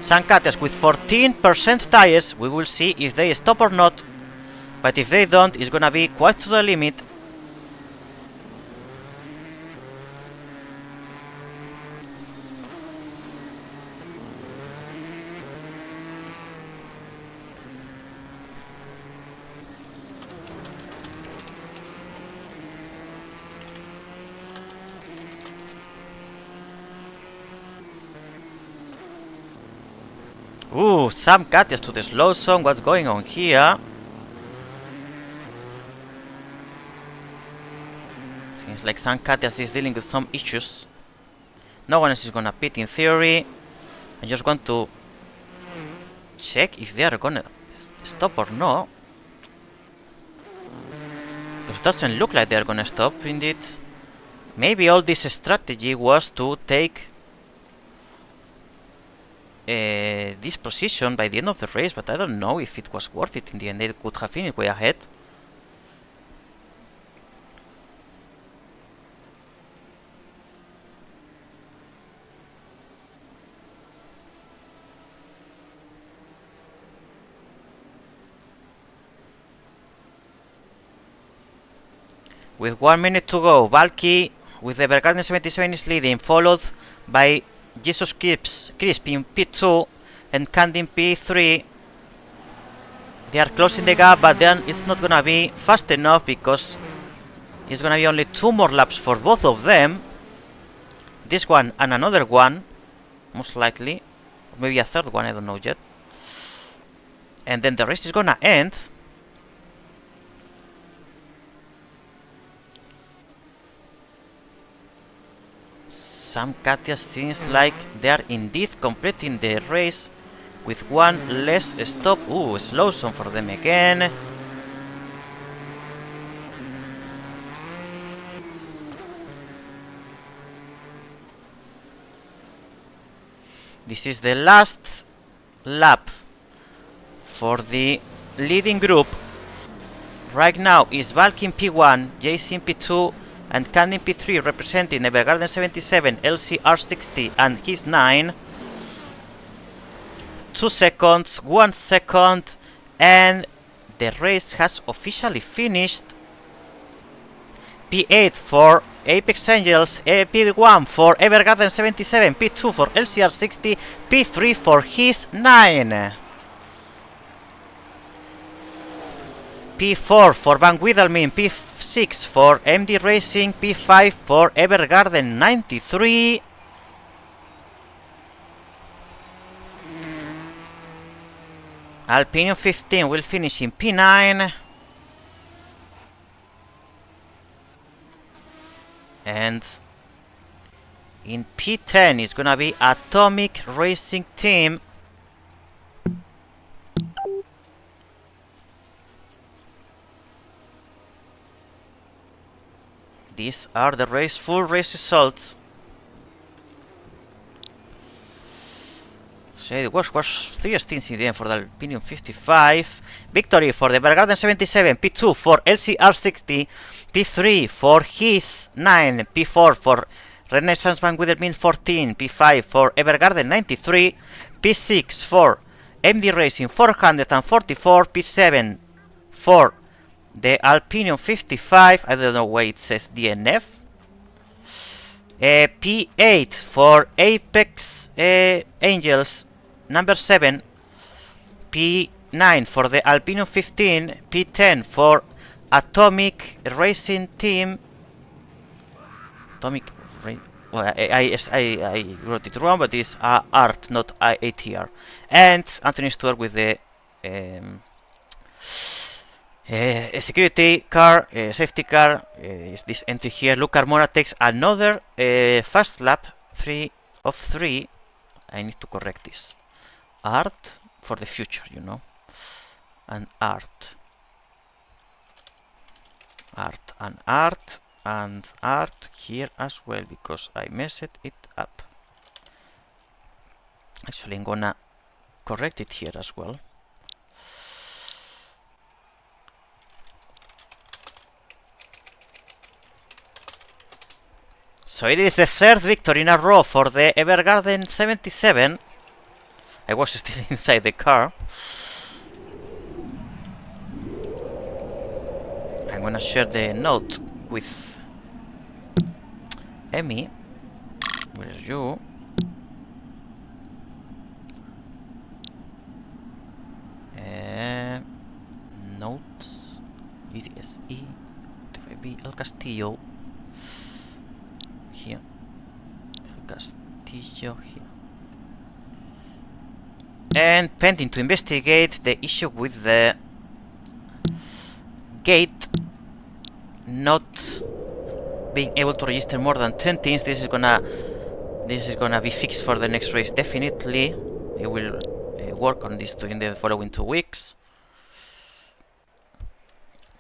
Sankates with 14% tires. We will see if they stop or not, but if they don't, it's gonna be quite to the limit. Ooh, some Katias to the slow zone. What's going on here? Seems like some Katias is dealing with some issues. No one else is gonna pit in theory. I just want to check if they are gonna stop or no. Because it doesn't look like they are gonna stop indeed. Maybe all this strategy was to take this position by the end of the race, but I don't know if it was worth it in the end. They could have finished way ahead. With 1 minute to go, Valky with the Evergarden 77 is leading, followed by Jesus Crisp in P2 and Candy in P3. They are closing the gap, but then it's not gonna be fast enough because it's gonna be only 2 more laps for both of them. This one and another one, most likely. Or maybe a third one, I don't know yet. And then the race is gonna end. Some Katia seems like they are indeed completing the race with one less stop. Ooh, slow zone for them again. This is the last lap for the leading group. Right now is Valky in P1, JC in P2, and Candy in P3 representing Evergarden 77, LCR60 and his 9. 2 seconds, 1 second, and the race has officially finished. P8 for Apex Angels, P1 for Evergarden 77, P2 for LCR60, P3 for his 9. P4 for Van Wiedelmin, P6 for MD Racing, P5 for Evergarden 93. Alpinium 15 will finish in P9. And in P10 is gonna be Atomic Racing Team. These are the full race results. So it was 3 stints in the end for the Alpinium 55. Victory for the Evergarden 77, P2 for LCR60, P3 for his 9, P4 for Renaissance Van Wiedelmin 14, P5 for Evergarden 93, P6 for MD Racing 444, P7 for the Alpinium 55, I don't know why it says DNF. P8 for Apex Angels number 7. P9 for the Alpinium 15. P10 for Atomic Racing Team. Well, I wrote it wrong, but it's ART, not ATR. And Anthony Stewart with the a security car, safety car, is this entry here. Luke Carmona takes another fast lap, 3 of 3. I need to correct this. Art for the future, you know. And art. Art and art and art here as well, because I messed it up. Actually, I'm gonna correct it here as well. So it is the 3rd victory in a row for the Evergarden 77. I was still inside the car. I'm gonna share the note with Emmy. Where are you? Notes. EDSE. TFB El Castillo. Here. El Castillo here. and pending to investigate the issue with the gate not being able to register more than 10 teams. This is gonna be fixed for the next race. Definitely, we will work on this in the following 2 weeks.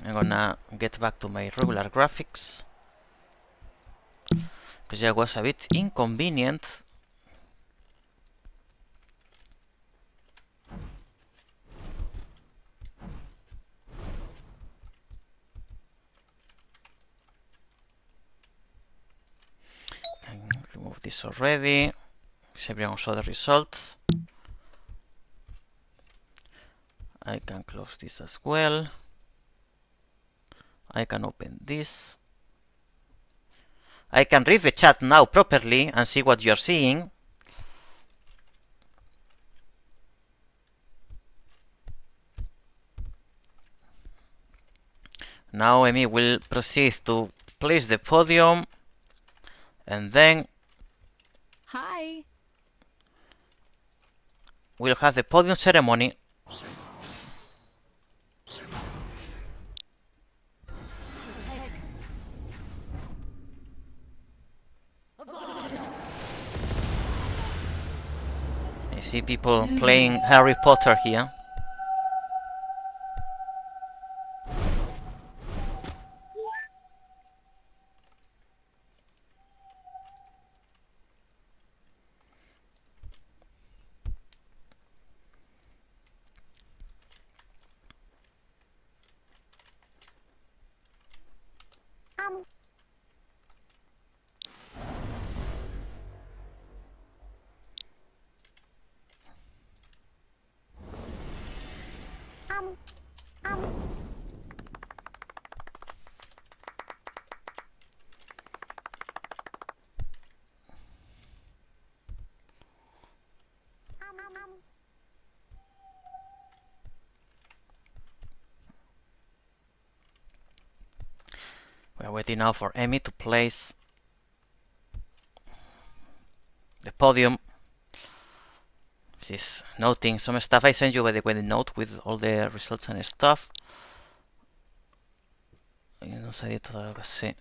I'm gonna get back to my regular graphics because that was a bit inconvenient. I can remove this already. Everyone saw the results. I can close this as well. I can open this. I can read the chat now properly and see what you're seeing. Now Emi will proceed to place the podium, and then Hi. we'll have the podium ceremony. I see people playing Harry Potter here. We're waiting now for Emi to place the podium. She's noting some stuff. I sent you by the way the note with all the results and stuff. No sé todavía casi.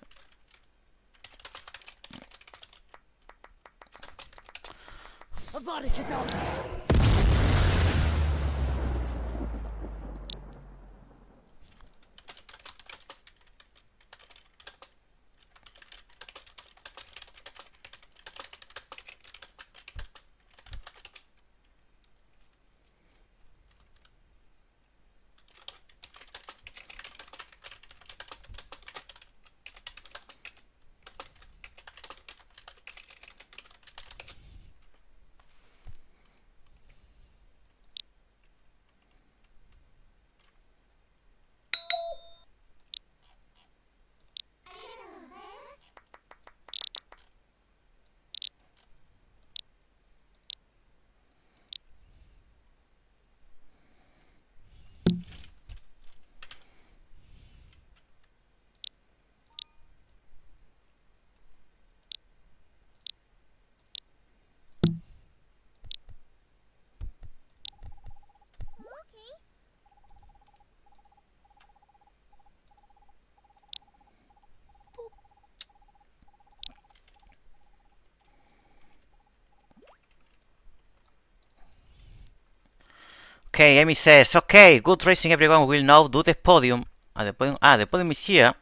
Okay, Amy says, okay, good racing everyone, we will now do the podium. The podium is here.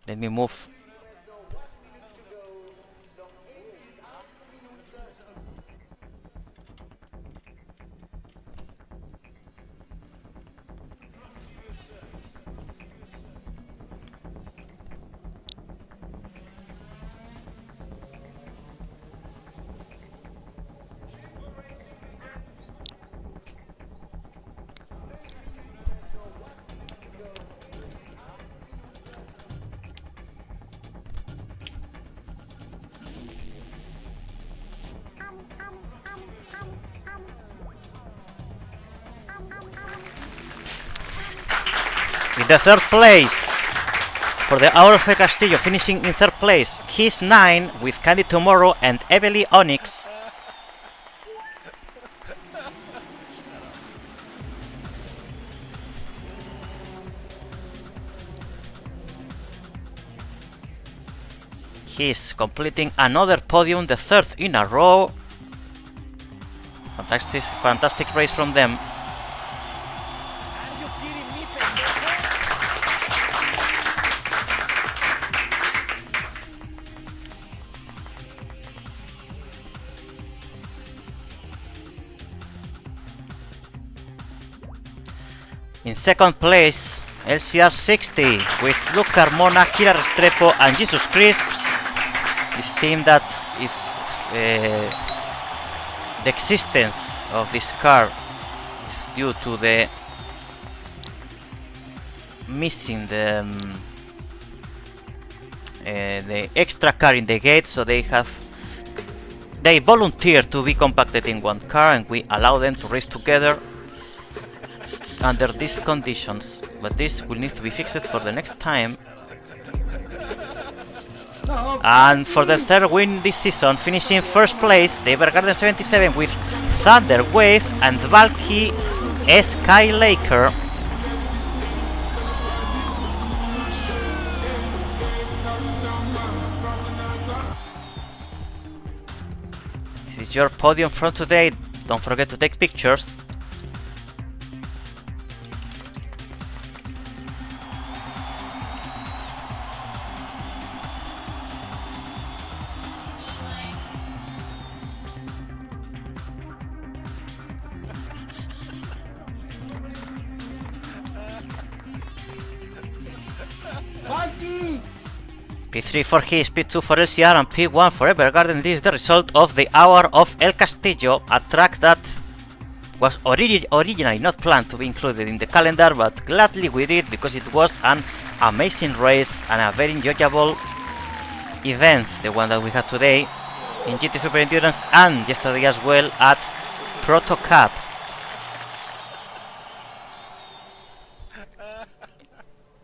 Let me move. In the third place for the Hour of El Castillo, finishing in third place, he's 9 with Candy Tomorrow and Evely Onyx. He's completing another podium, the third in a row. Fantastic race from them. In second place, LCR 60 with Luke Carmona, Kira Restrepo and Jesus Crisp. This team that is the existence of this car is due to the missing the extra car in the gate, so they volunteered to be compacted in one car, and we allow them to race together under these conditions, but this will need to be fixed for the next time. And for the third win this season, finishing first place, the Evergarden 77 with Thunder Wave and Valky Skylaker. This is your podium from today. Don't forget to take pictures. P3 for his, P2 for LCR and P1 for Evergarden. This is the result of the hour of El Castillo, a track that was originally not planned to be included in the calendar, but gladly we did because it was an amazing race and a very enjoyable event, the one that we had today in GT Super Endurance and yesterday as well at Proto Cup.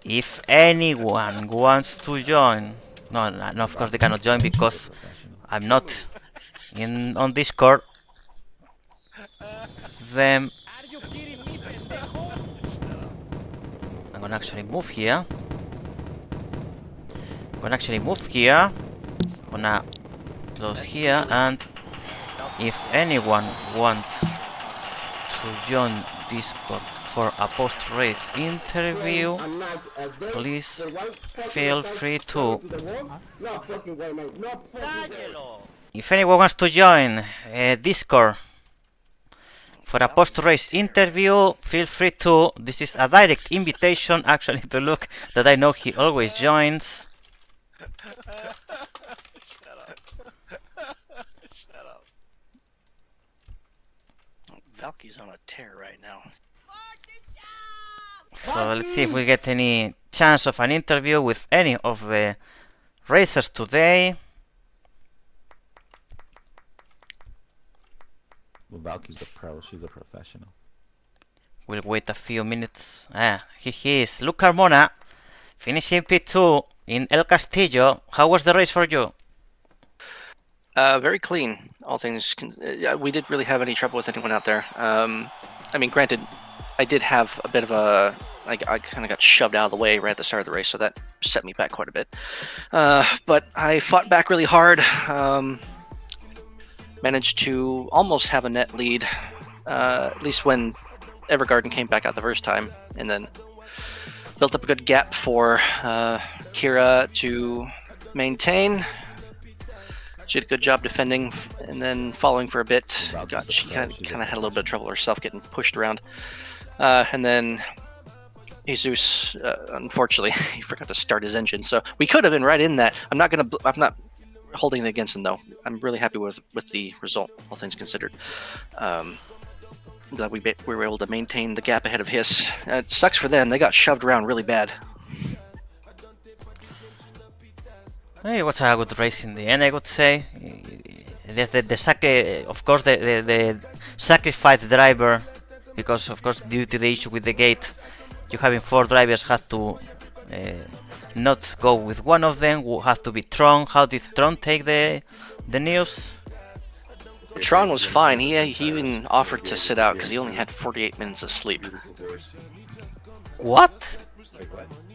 If anyone wants to join, no, of course they cannot join because I'm not on Discord. Then I'm gonna actually move here. Gonna close here, and if anyone wants to join Discord for a post-race interview, please feel free to. If anyone wants to join Discord for a post-race interview, feel free to. This is a direct invitation actually to Luke, that I know he always joins. Valky's on a tear right now. So let's see if we get any chance of an interview with any of the racers today. Well, Valky's a pro, she's a professional. We'll wait a few minutes. He is. Luke Carmona, finishing P2 in El Castillo. How was the race for you? Very clean, all things. We didn't really have any trouble with anyone out there. I mean, granted, I did have a bit of a. I kind of got shoved out of the way right at the start of the race, so that set me back quite a bit. But I fought back really hard. Managed to almost have a net lead, at least when Evergarden came back out the first time, and then built up a good gap for Kira to maintain. She did a good job defending, and then following for a bit. She kind of had a little bit of trouble herself getting pushed around. And then Jesus, unfortunately, he forgot to start his engine. So we could have been right in that. I'm not holding it against him though. I'm really happy with the result, all things considered. Glad we were able to maintain the gap ahead of his. It sucks for them. They got shoved around really bad. It was a good race in the end, I would say. Of course, the sacrificed driver, because of course due to the issue with the gate, you having 4 drivers had to not go with one of them. Who had to be Tron. How did Tron take the news? Tron was fine. He even offered to sit out because he only had 48 minutes of sleep. What?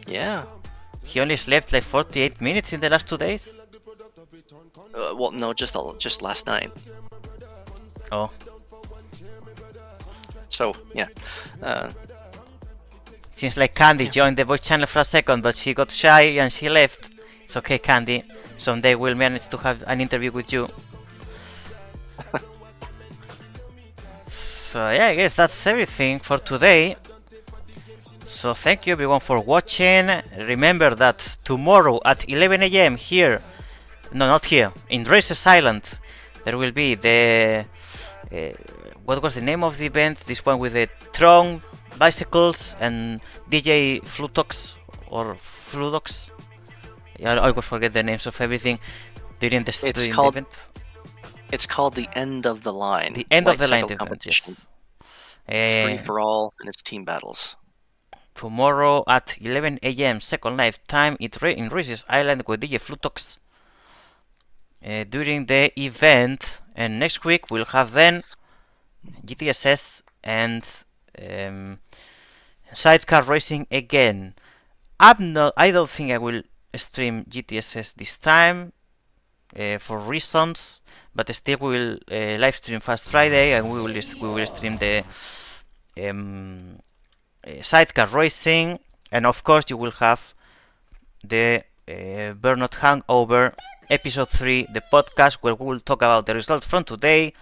Yeah. He only slept like 48 minutes in the last 2 days? Well, no, just last night. Oh, So yeah, seems like Candy joined the voice channel for a second, but she got shy and she left. It's okay, Candy. Someday we'll manage to have an interview with you. So yeah, I guess that's everything for today. So thank you everyone for watching. Remember that tomorrow at 11 AM here, no, not here, in Races Island, there will be the what was the name of the event? This one with the Tron bicycles and DJ Flutox or Fludox. Yeah, I always forget the names of everything during the, It's during called- the event. it's called the end of the line. The end of the line Light cycle event, competition. yes. It's free Uh, for all, and it's team battles. tomorrow at 11 AM Second Life time in Races Island with DJ Flutox during the event. And next week we'll have then GTSS and sidecar racing again. I don't think I will stream GTSS this time for reasons, but still we will live stream Fast Friday, and we will stream the sidecar racing, and of course you will have the Burnout Hangover episode 3, the podcast where we will talk about the results from today,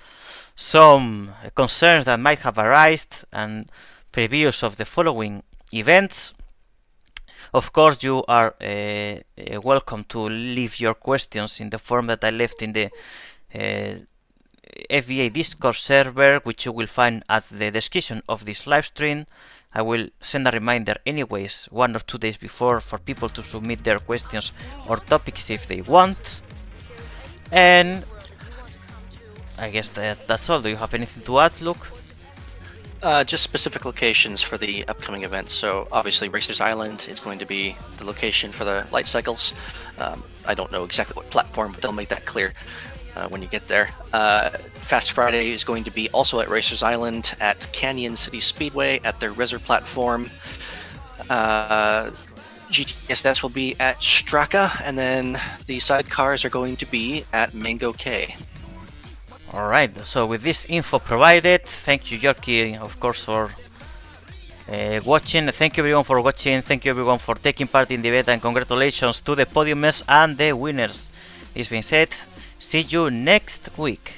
some concerns that might have arisen, and previews of the following events. Of course, you are welcome to leave your questions in the form that I left in the FBA Discord server, which you will find at the description of this live stream. I will send a reminder anyways 1 or 2 days before for people to submit their questions or topics if they want. And I guess that's all. Do you have anything to add, Luke? Just specific locations for the upcoming events. So obviously Racers Island is going to be the location for the light cycles. I don't know exactly what platform, but they'll make that clear when you get there. Fast Friday is going to be also at Racers Island at Canyon City Speedway at their Reser platform. GTSS will be at Straka, and then the sidecars are going to be at Mango Cay. Alright, so with this info provided, thank you Yorkie, of course, for watching. Thank you everyone for watching, thank you everyone for taking part in the event, and congratulations to the podiumers and the winners. This being said, see you next week.